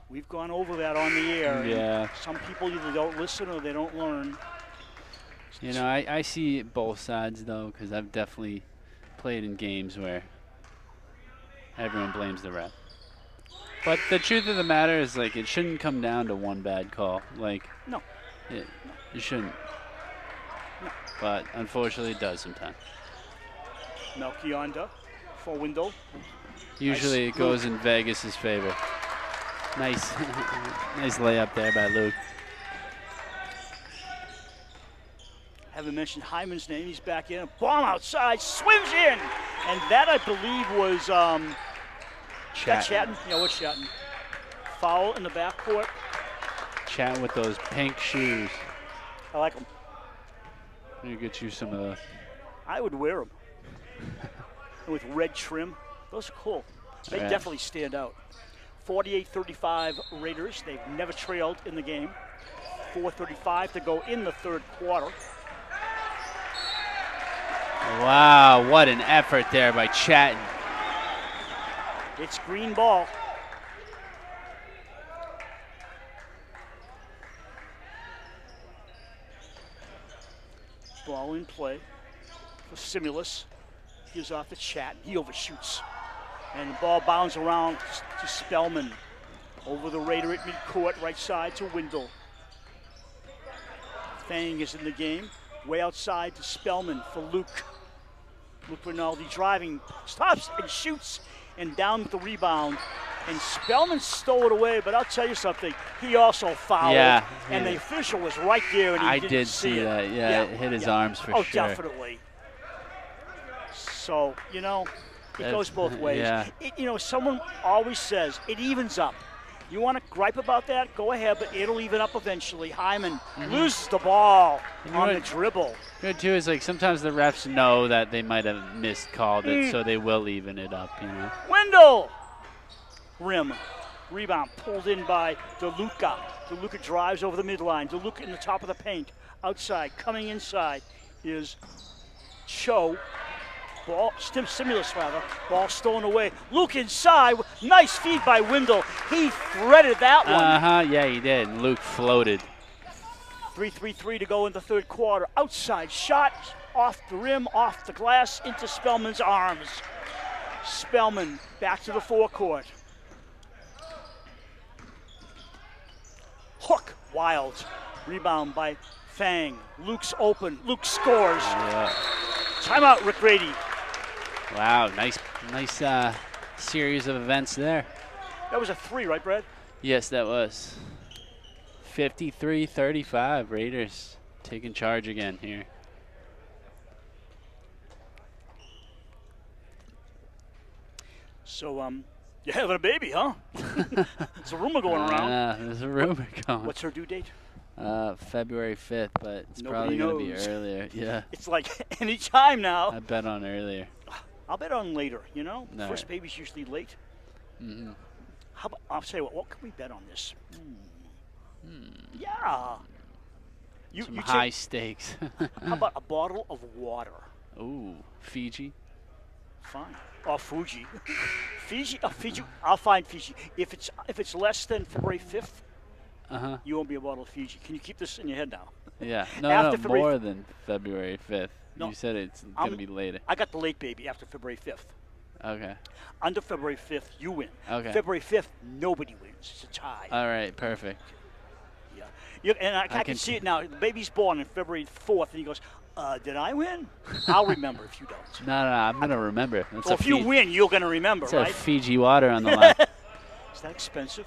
We've gone over that on the air. Yeah. Some people either don't listen or they don't learn. You know, I see both sides, though, because I've definitely played in games where everyone blames the ref. But the truth of the matter is, like, it shouldn't come down to one bad call. Like, no. It shouldn't. No. But unfortunately, it does sometimes. Melchionda for Windle. Usually nice. It goes in Vegas' favor. Nice. Nice layup there by Luke. Haven't mentioned Hyman's name. He's back in. Bomb outside. Swims in. And that, I believe, was Chatton. Yeah, what's Chatton? Foul in the backcourt. Chatton with those pink shoes. I like them. You get you some of those. I would wear them. With red trim. Those are cool. They Yeah. definitely stand out. 48-35 Raiders. They've never trailed in the game. 4:35 to go in the third quarter. Wow, what an effort there by Chatton. It's green ball. Ball in play for Simulus. Gives off the Chat. He overshoots. And the ball bounds around to Spellman. Over the Raider at midcourt, right side to Windle. Fang is in the game. Way outside to Spellman for Luke. Luke Rinaldi driving, stops and shoots, and down with the rebound. And Spellman stole it away, but I'll tell you something, he also fouled. Yeah, and yeah. the official was right there, and he I didn't did see see it. that. Yeah, it hit his arms for oh, sure. definitely. So, you know, it That's- goes both ways. yeah. You know, someone always says it evens up. You want to gripe about that? Go ahead, but it'll even up eventually. Hyman loses the ball You know on the what- dribble. Good too is like sometimes the refs know that they might have miscalled it, so they will even it up. You know. Wendell! Rim. Rebound pulled in by DeLuca. DeLuca drives over the midline. DeLuca in the top of the paint. Outside, coming inside is Cho. Ball, Stimulus rather. Ball stolen away. Luke inside. Nice feed by Wendell. He threaded that one. Yeah, he did. And Luke floated. 3:33 to go in the third quarter. Outside shot off the rim, off the glass, into Spellman's arms. Spellman back to the forecourt. Hook, Wild. Rebound by Fang. Luke's open. Luke scores. Yeah. Timeout, Rick Grady. Wow, nice series of events there. That was a 3, right, Brad? Yes, that was. 53-35, Raiders taking charge again here. So, you're having a baby, huh? There's a rumor going around. There's a rumor going. What's her due date? February 5th, but it's Nobody probably going to be knows. earlier. Yeah. It's like any time now. I bet on earlier. I'll bet on later, you know? All First right. baby's usually late. Mm-hmm. How about, I'll tell you what can we bet on this? Yeah. Some you high take- stakes. How about a bottle of water? Ooh, Fiji. Fine. Or Fuji. Fiji. I'll find Fiji. If it's less than February 5th, you won't be a bottle of Fiji. Can you keep this in your head now? Yeah. No, After no, February more f- than February 5th. No, You said it's going to be later. I got the late baby after February 5th. Okay. Under February 5th, you win. Okay. February 5th, nobody wins. It's a tie. All right, perfect. Yeah. And I can can see it now. The baby's born on February 4th, and he goes, did I win? I'll remember if you don't. No, I'm going to remember. That's Well, a if you win, you're going to remember, it's right? a Fiji water on the line. Is that expensive?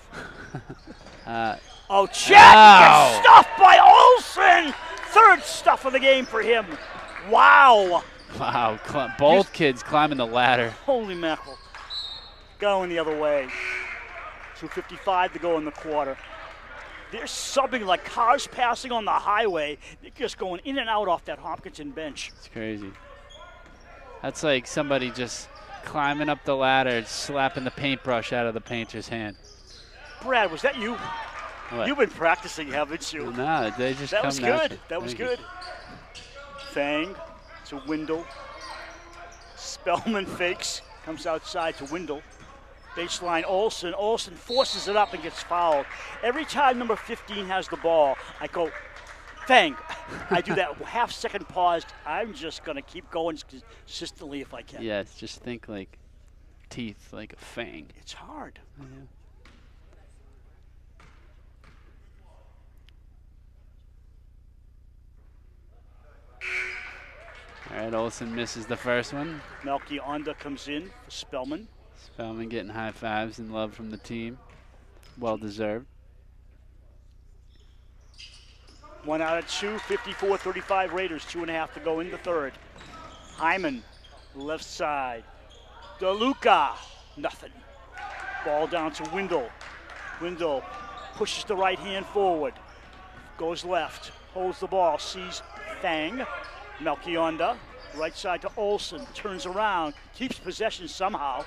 Oh, Chet gets stuffed by Olsen! Third stuff of the game for him. Wow. Wow, both kids climbing the ladder. Holy mackerel. Going the other way. 2:55 to go in the quarter. They're subbing like cars passing on the highway. They're just going in and out off that Hopkinton bench. It's crazy. That's like somebody just climbing up the ladder, slapping the paintbrush out of the painter's hand. Brad, was that you? What? You've been practicing, haven't you? No, they just That come was good. natural. That was Thank you. good. Fang to Windle. Spellman fakes. Comes outside to Windle. Baseline Olsen. Olsen forces it up and gets fouled. Every time number 15 has the ball, I go, Fang. I do that half-second pause. I'm just going to keep going consistently if I can. Yes, just think like teeth, like a fang. It's hard. Yeah. All right, Olsen misses the first one. Melky Onda comes in for Spellman. Spellman getting high fives and love from the team. Well deserved. 1 out of 2, 54-35 Raiders, 2.5 to go in the third. Hyman, left side. DeLuca, nothing. Ball down to Windle. Windle pushes the right hand forward. Goes left, holds the ball, sees Fang. Melchionda, right side to Olson, turns around, keeps possession somehow,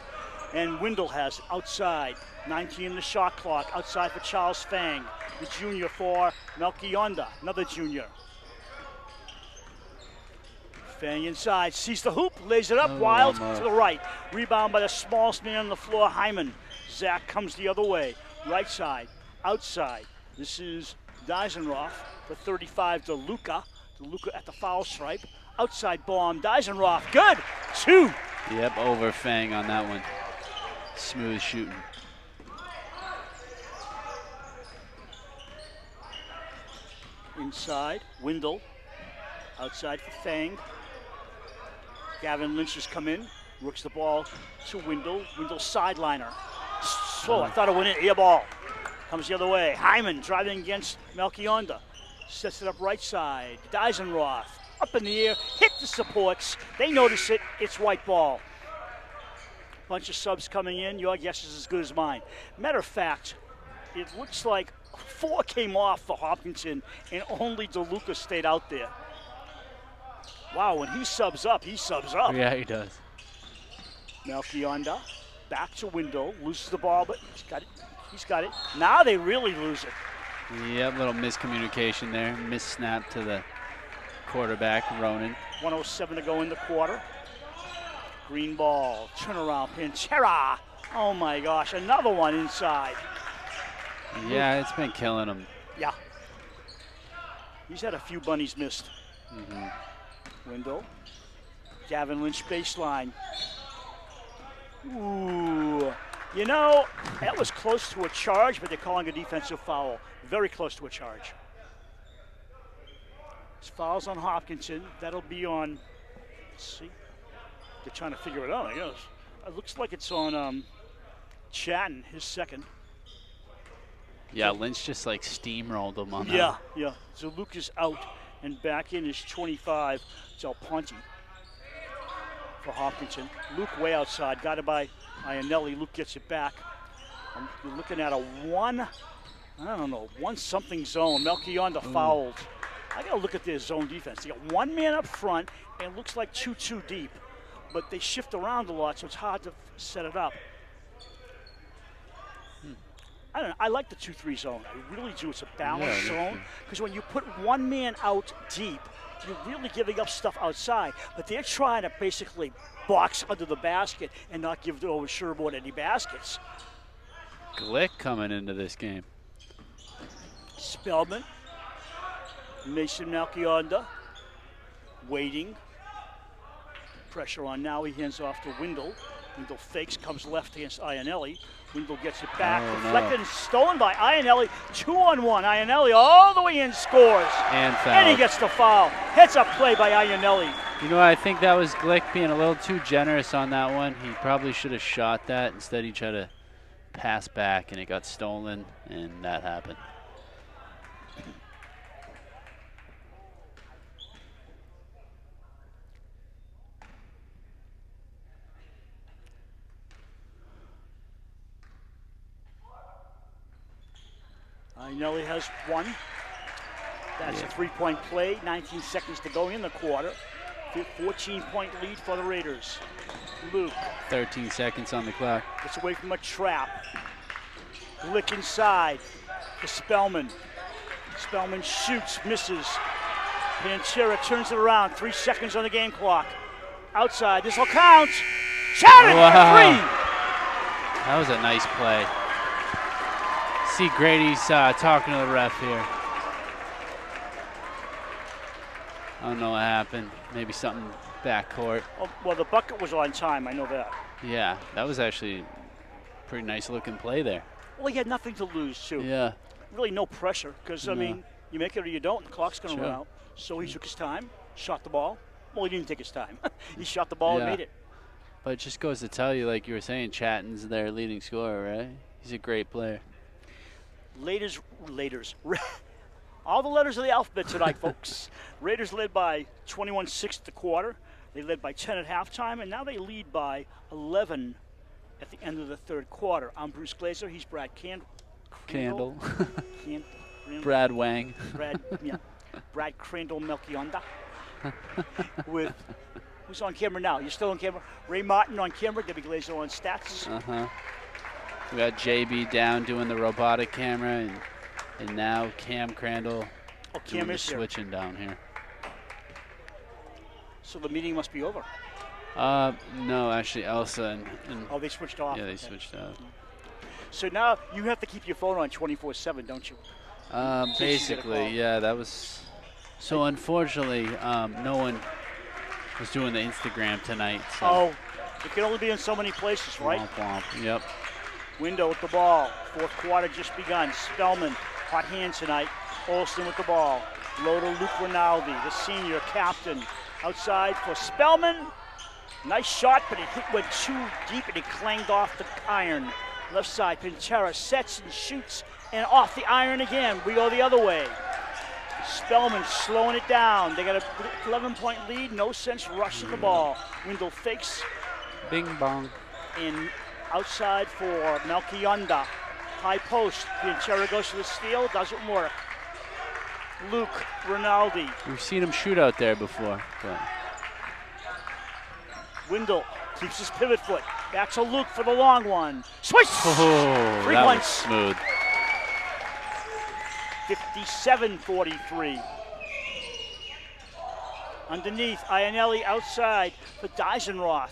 and Windle has it outside. 19 in the shot clock, outside for Charles Fang, the junior for Melchionda, another junior. Fang inside, sees the hoop, lays it up, Wild to the right. Rebound by the smallest man on the floor, Hyman. Zach comes the other way, right side, outside. This is Deisenroth for 35 to Luca. At the foul stripe. Outside bomb, Deisenroth, good, 2. Yep, over Fang on that one. Smooth shooting. Inside, Windle. Outside for Fang. Gavin Lynch has come in, works the ball to Windle. Windle sideliner. Slow, I thought it went in, air ball. Comes the other way. Hyman driving against Melchionda. Sets it up right side. Deisenroth up in the air, hit the supports. They notice it, it's white ball. Bunch of subs coming in, your guess is as good as mine. Matter of fact, it looks like 4 came off for Hopkinton and only DeLuca stayed out there. Wow, when he subs up, he subs up. Yeah, he does. Melchionda back to Windle, loses the ball, but he's got it. Now they really lose it. Yep, little miscommunication there. Miss snap to the quarterback, Ronan. 1:07 to go in the quarter. Green ball, turnaround, Pantera. Oh my gosh, another one inside. Yeah, it's been killing him. Yeah. He's had a few bunnies missed. Windle. Gavin Lynch baseline. Ooh. You know, that was close to a charge, but they're calling a defensive foul. Very close to a charge. It's fouls on Hopkinton. That'll be on, let's see. They're trying to figure it out, I guess. It looks like it's on Chatton, his second. Yeah, Lynch just like steamrolled him on that. Yeah, yeah. So Luke is out, and back in is 25. It's El Ponte for Hopkinton. Luke way outside, got it by Iannelli. Luke gets it back. You're looking at a one something zone. Melchionda fouled. I got to look at their zone defense. They got one man up front, and it looks like 2-2 deep. But they shift around a lot, so it's hard to set it up. I don't know. I like the 2-3 zone. I really do. It's a balanced zone. Because when you put one man out deep, you're really giving up stuff outside. But they're trying to basically box under the basket and not give Dover-Sherborn any baskets. Glick coming into this game. Spellman. Mason Melchionda. Waiting. Pressure on now. He hands off to Windle. Windle fakes, comes left against Iannelli. Windle gets it back, deflected and stolen by Iannelli. 2-on-1. Iannelli all the way in, scores. And foul. And he gets the foul. Heads up play by Iannelli. You know, I think that was Glick being a little too generous on that one. He probably should have shot that. Instead, he tried to pass back, and it got stolen, and that happened. Iannelli has one. That's a three-point play. 19 seconds to go in the quarter. 14-point lead for the Raiders. Luke. 13 seconds on the clock. Gets away from a trap. Glick inside to Spellman. Spellman shoots, misses. Pantera turns it around. 3 seconds on the game clock. Outside, this will count. Chatton for 3. That was a nice play. See Grady's talking to the ref here. I don't know what happened. Maybe something backcourt. Oh, well, the bucket was on time. I know that. Yeah, that was actually a pretty nice looking play there. Well, he had nothing to lose, too. Yeah. Really no pressure because, I mean, you make it or you don't, and the clock's going to run Sure. out. So he took his time, shot the ball. Well, he didn't take his time. He shot the ball and made it. But it just goes to tell you, like you were saying, Chatton's their leading scorer, right? He's a great player. Raiders. All the letters of the alphabet tonight, folks. Raiders led by 21-6 at the quarter. They led by 10 at halftime, and now they lead by 11 at the end of the third quarter. I'm Bruce Glazer. He's Brad Candle. Crandall. Brad Wang. Brad Crandall Melchionda. with who's on camera now? You're still on camera. Ray Martin on camera. Debbie Glazer on stats. We got JB down doing the robotic camera, and now Cam Crandall doing the switching down here. So the meeting must be over. No, actually, Elsa and oh, they switched off. Yeah, they switched off. So now you have to keep your phone on 24/7, don't you? Basically, yeah, that was. So unfortunately, no one was doing the Instagram tonight. So. Oh, it can only be in so many places, right? Womp womp. Yep. Window with the ball. Fourth quarter just begun. Spellman, hot hand tonight. Olsen with the ball. Low to Luke Rinaldi, the senior captain. Outside for Spellman. Nice shot, but it went too deep and it clanged off the iron. Left side, Pinchera sets and shoots and off the iron again. We go the other way. Spellman slowing it down. They got a 11-point lead. No sense rushing the ball. Wendell fakes. Bing bong. And outside for Melchionda. High post. Pinchera goes to the steal. Doesn't work. Luke Rinaldi. We've seen him shoot out there before. But. Wendell keeps his pivot foot. Back to Luke for the long one. Swish! Oh, 3 that points. was smooth. 57-43. Underneath, Iannelli outside for Dysenroth.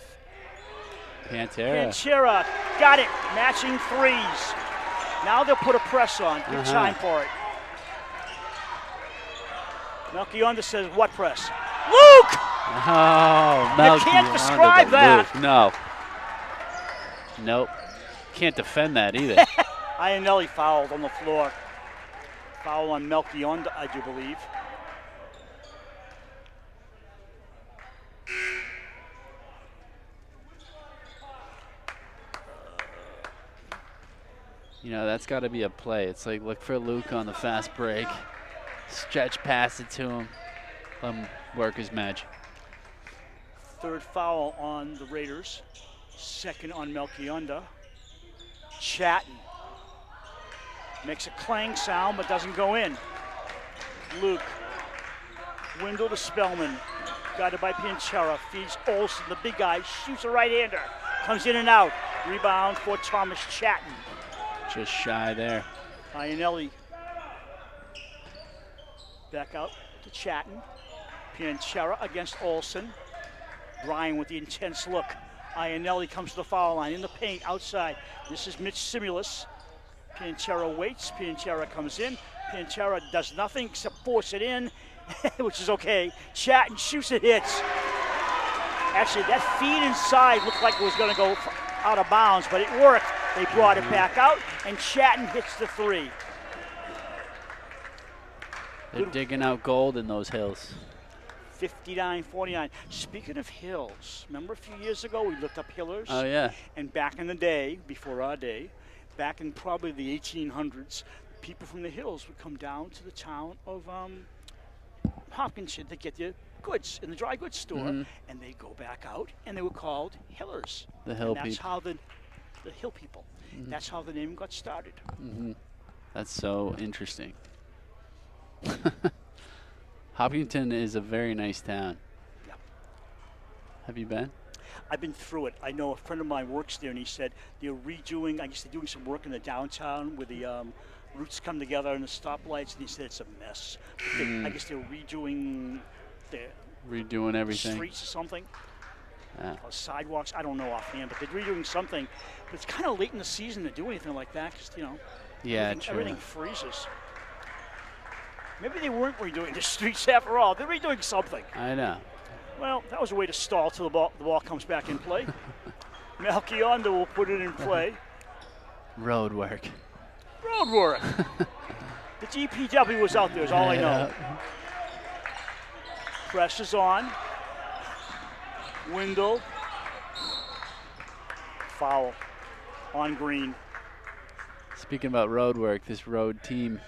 Panchera got it. Matching threes. Now they'll put a press on. Good time for it. Melchionda says, what press? Luke! Oh, you can't describe that. Luke. No. Nope. Can't defend that either. Iannelli fouled on the floor. Foul on Melchionda, I do believe. You know, that's got to be a play. It's like, look for Luke on the fast break. Stretch pass it to him. Let him work his magic. Third foul on the Raiders. Second on Melchionda. Chatton makes a clang sound but doesn't go in. Luke. Wendell to Spellman. Guided by Pinchera. Feeds Olsen, the big guy. Shoots a right-hander. Comes in and out. Rebound for Thomas Chatton. Just shy there. Iannelli. Back out to Chatton. Pinchera against Olsen. Ryan with the intense look. Iannelli comes to the foul line in the paint outside. This is Mitch Simulus. Pinchera waits. Pinchera comes in. Pinchera does nothing except force it in, which is okay. Chatton shoots it, hits. Actually, that feed inside looked like it was going to go out of bounds, but it worked. They brought it back out, and Chatton hits the three. They're digging out gold in those hills. 59-49. Speaking of hills, remember a few years ago we looked up hillers? Oh, yeah. And back in the day, before our day, back in probably the 1800s, people from the hills would come down to the town of Hopkinton to get their goods in the dry goods store, and they'd go back out, and they were called hillers. The hill and that's people. how the hill people. That's how the name got started. That's so interesting. Hopkinton is a very nice town. Yeah. Have you been? I've been through it. I know a friend of mine works there, and he said they're redoing, I guess they're doing some work in the downtown where the routes come together and the stoplights, and he said it's a mess. I guess they're redoing everything. Streets or something. Or sidewalks, I don't know offhand, but they're redoing something. But it's kind of late in the season to do anything like that because, you know, everything freezes. Maybe they weren't redoing the streets after all. They're redoing something. I know. Well, that was a way to stall till the ball comes back in play. Melchionda will put it in play. Road work. Road work. The DPW was out there is all I know. Pressure's on. Wendell. Foul on Green. Speaking about road work, this road team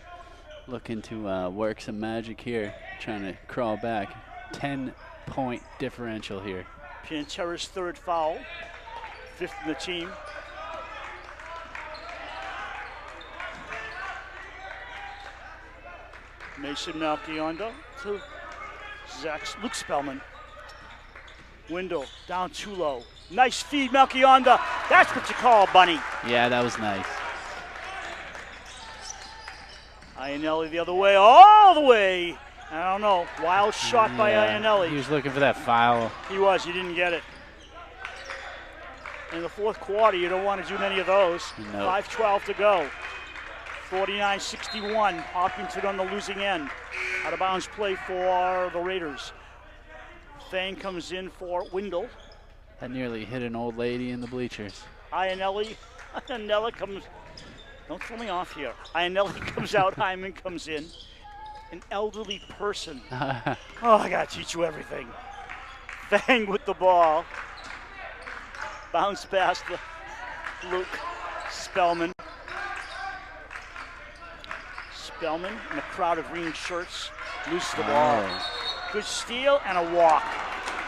looking to work some magic here, trying to crawl back. 10-point differential here. Pinchera's third foul, fifth in the team. Mason Melchionda to Luke Spellman. Wendell down too low. Nice feed, Melchionda. That's what you call a bunny. Yeah, that was nice. Iannelli the other way, all the way. I don't know. Wild shot by Iannelli. He was looking for that foul. He was. He didn't get it. In the fourth quarter, you don't want to do many of those. Nope. 5:12 to go. 49-61. Hopkinton on the losing end. Out of bounds play for the Raiders. Thang comes in for Wendell. That nearly hit an old lady in the bleachers. Iannelli comes. Don't throw me off here. Iannelli comes out. Hyman comes in. An elderly person. Oh, I gotta teach you everything. Thang with the ball. Bounce past the Luke Spellman. Spellman in a crowd of green shirts loses the ball. Good steal and a walk.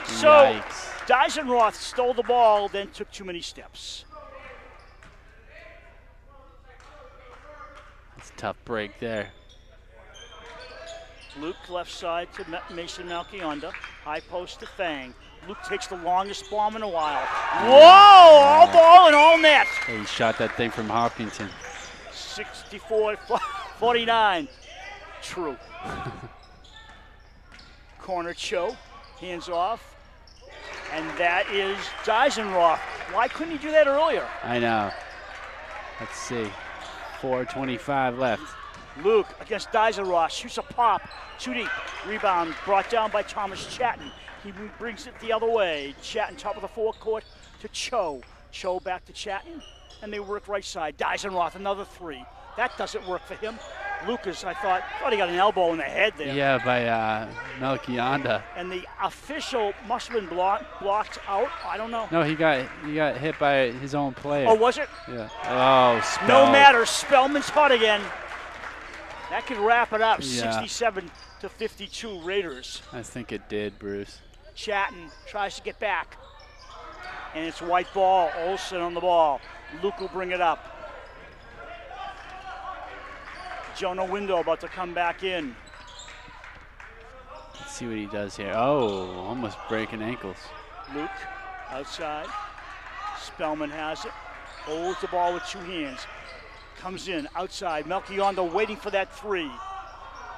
So Yikes. Dysenroth stole the ball, then took too many steps. That's a tough break there. Luke left side to Mason Melchionda. High post to Thang. Luke takes the longest bomb in a while. Whoa! All ball and all net. He shot that thing from Hopkinton. 64-49. True. Corner Cho. Hands off. And that is Dysenroth. Why couldn't he do that earlier? I know. Let's see. 4:25 left. Luke against Dysenroth. Shoots a pop. Too deep. Rebound brought down by Thomas Chatton. He brings it the other way. Chatton top of the forecourt to Cho. Cho back to Chatton. And they work right side. Dysenroth, another three. That doesn't work for him. Lucas, I thought he got an elbow in the head there. Yeah, by Melchionda. And the official must have been blocked out. I don't know. No, he got hit by his own player. Oh, was it? Yeah. Oh, Spell. No matter. Spellman's hot again. That could wrap it up. Yeah. 67-52 Raiders. I think it did, Bruce. Chatton tries to get back. And it's white ball. Olsen on the ball. Luke will bring it up. Jonah Window about to come back in. Let's see what he does here. Oh, almost breaking ankles. Luke outside. Spellman has it. Holds the ball with two hands. Comes in outside. Melchionda waiting for that three.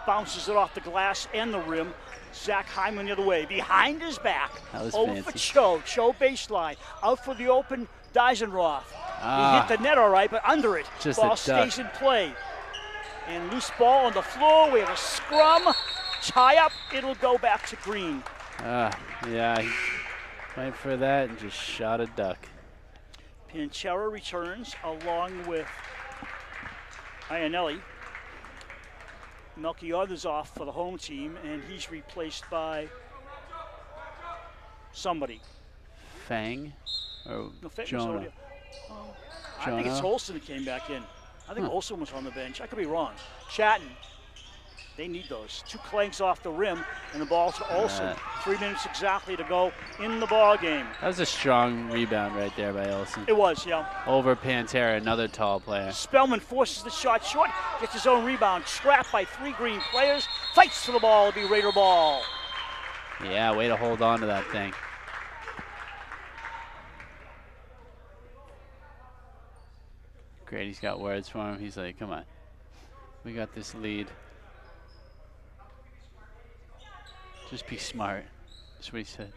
Bounces it off the glass and the rim. Zach Hyman the other way. Behind his back. That was over fancy. for Cho. Cho baseline. Out for the open Dysenroth. He hit the net all right, but under it. Just ball a stays duck. in play. And loose ball on the floor. We have a scrum. Tie up. It'll go back to Green. Yeah, he went for that and just shot a duck. Pinchera returns along with Iannelli. Melchionda's off for the home team, and he's replaced by somebody. Fang? Or No, Fang was Jonah? already- I think it's Jonah? Olsen that came back in. I think Olsen was on the bench. I could be wrong. Chatton. They need those. Two clanks off the rim, and the ball to Olsen. 3 minutes exactly to go in the ball game. That was a strong rebound right there by Olsen. It was, yeah. Over Pantera, another tall player. Spellman forces the shot short, gets his own rebound, trapped by three Green players, fights for the ball, it'll be Raider ball. Yeah, way to hold on to that thing. Grady's got words for him. He's like, come on. We got this lead. Just be smart. That's what he said.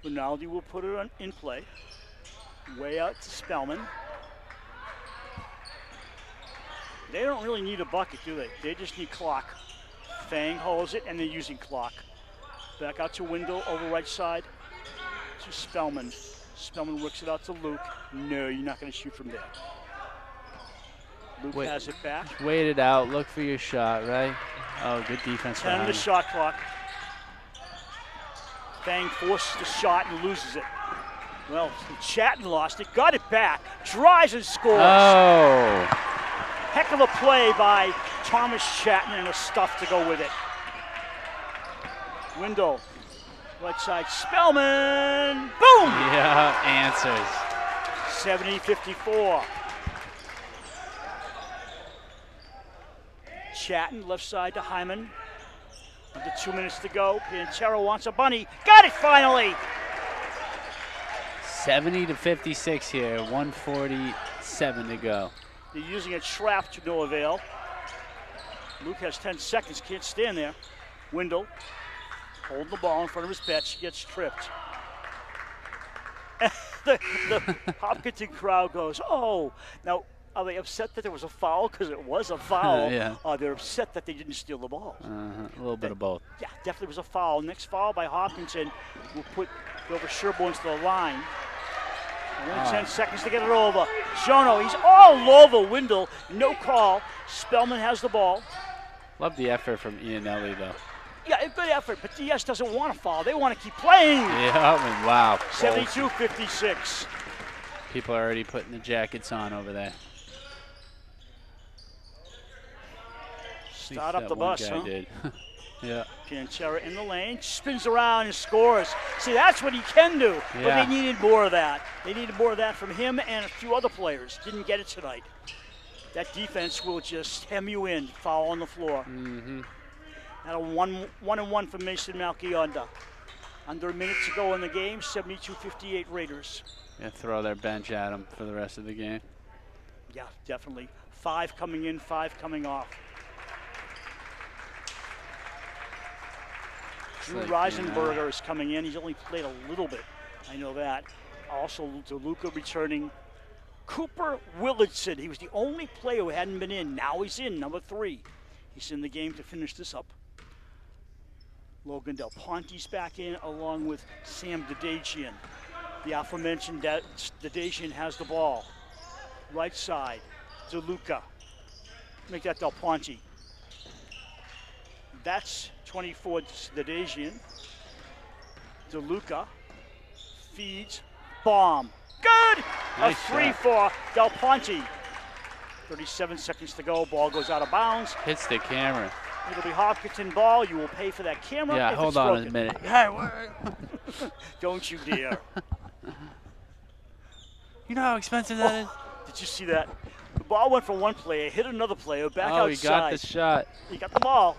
Rinaldi will put it in play. Way out to Spellman. They don't really need a bucket, do they? They just need clock. Fang holds it, and they're using clock. Back out to Wendell, over right side to Spellman. Spellman works it out to Luke. No, you're not going to shoot from there. Luke has it back. Wait it out. Look for your shot, right? Oh, good defense. 10 to shot clock. Fang forces the shot and loses it. Well, Chatton lost it, got it back, drives and scores. Oh. Heck of a play by Thomas Chatton and the stuff to go with it. Window, right side, Spellman, boom! Yeah, answers. 70-54. Chatton, left side to Hyman. Under 2 minutes to go. Pantera wants a bunny. Got it finally! 70-56 here, 147 to go. They're using a trap to no avail. Luke has 10 seconds, can't stand there. Wendell holding the ball in front of his bet, she gets tripped. the Hopkinton crowd goes, oh. Now, are they upset that there was a foul? Because it was a foul. Yeah. They're upset that they didn't steal the ball. A little bit of both. Yeah, definitely was a foul. Next foul by Hopkinton will put Dover-Sherborn to the line. Only 10 seconds to get it over. Jono, he's all over Wendell. No call. Spellman has the ball. Love the effort from Ianelli, though. Yeah, a good effort, but DS doesn't want to foul. They want to keep playing. Yeah, I mean, wow. 72-56. People are already putting the jackets on over there. Start up the bus, huh? Did. Yeah. Pantera in the lane, spins around and scores. See, that's what he can do. Yeah. But they needed more of that. They needed more of that from him and a few other players. Didn't get it tonight. That defense will just hem you in, foul on the floor. Mm-hmm. Now a 1-1 for Mason Malchionda. Under a minute to go in the game, 72-58 Raiders. Yeah, throw their bench at them for the rest of the game. Yeah, definitely. 5 coming in, 5 coming off. Drew Reisenberger is coming in. He's only played a little bit. I know that. Also, DeLuca returning. Cooper Willardson. He was the only player who hadn't been in. Now he's in, number 3. He's in the game to finish this up. Logan Del Ponte's back in, along with Sam Dadagian. The aforementioned Dadagian has the ball. Right side, DeLuca. Make that Del Ponte. That's 24 Dadagian. DeLuca feeds, bomb. Good! Nice a 3 for Del Ponte. 37 seconds to go. Ball goes out of bounds. Hits the camera. It'll be Hopkinton ball. You will pay for that camera. Yeah, if hold it's on broken. a minute. Don't you dare. You know how expensive that is? Did you see that? The ball went from one player, hit another player, back outside. He got the shot. He got the ball.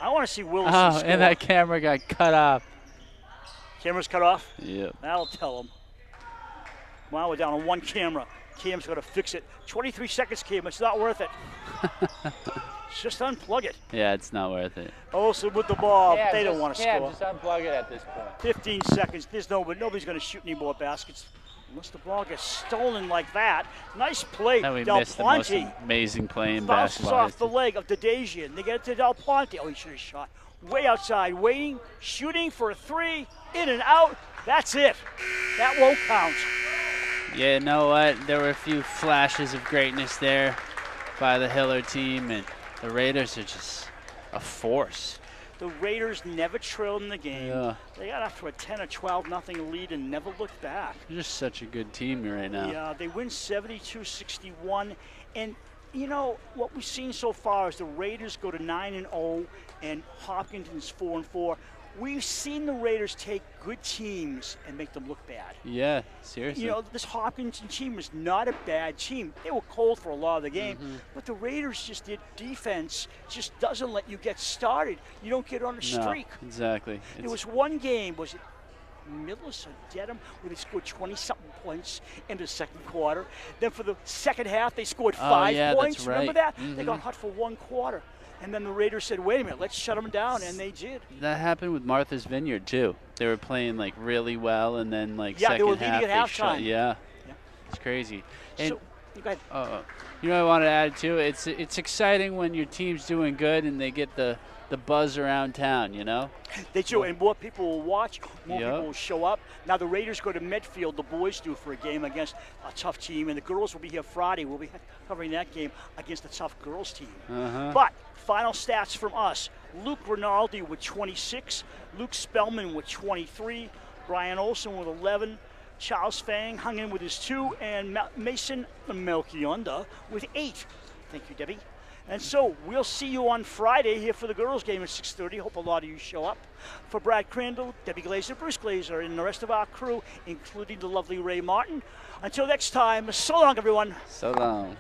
I want to see Wilson score. And that camera got cut off. Camera's cut off? Yep. That'll tell him. Wow, we're down on one camera. Cam's got to fix it. 23 seconds, Cam. It's not worth it. Just unplug it. Yeah, it's not worth it. Olsen with the ball. They don't want to score. Just unplug it at this point. 15 seconds. Nobody's going to shoot any more baskets unless the ball gets stolen like that. Nice play, Now we Del missed the most Ponte. amazing play in Bounces basketball. off the leg of Dadagian. They get it to Del Ponte. Oh, he should have shot. Way outside, waiting, shooting for a 3, in and out. That's it. That won't count. Yeah, you know what? There were a few flashes of greatness there by the Hiller team, and the Raiders are just a force. The Raiders never trailed in the game. Yeah. They got after a 10 or 12-0 lead and never looked back. They're just such a good team right now. Yeah, they win 72-61. And, you know, what we've seen so far is the Raiders go to 9-0 and Hopkinton's 4-4. We've seen the Raiders take good teams and make them look bad. Yeah, seriously. You know, this Hopkinton team was not a bad team. They were cold for a lot of the game, but the Raiders just did defense just doesn't let you get started. You don't get on a streak. No, exactly. There was one game, was it Millis or Dedham, where they scored 20-something points in the second quarter. Then for the second half, they scored 5 points. That's right. Remember that? They got hot for one quarter. And then the Raiders said, wait a minute, let's shut them down, and they did. That happened with Martha's Vineyard, too. They were playing, like, really well, and then, like, they second were leading half, at they halftime. yeah, it's crazy. And So, go ahead. you know what I wanted to add, too? It's exciting when your team's doing good and they get the buzz around town, you know? They do, and more people will watch, more Yep. people will show up. Now the Raiders go to Medfield, the boys do, for a game against a tough team, and the girls will be here Friday. We'll be covering that game against a tough girls team. But final stats from us. Luke Rinaldi with 26, Luke Spellman with 23, Brian Olsen with 11, Charles Fang hung in with his 2, and Mason Melchionda with 8. Thank you, Debbie. And so we'll see you on Friday here for the girls' game at 6:30. Hope a lot of you show up. For Brad Crandall, Debbie Glazer, Bruce Glazer, and the rest of our crew, including the lovely Ray Martin. Until next time, so long, everyone. So long.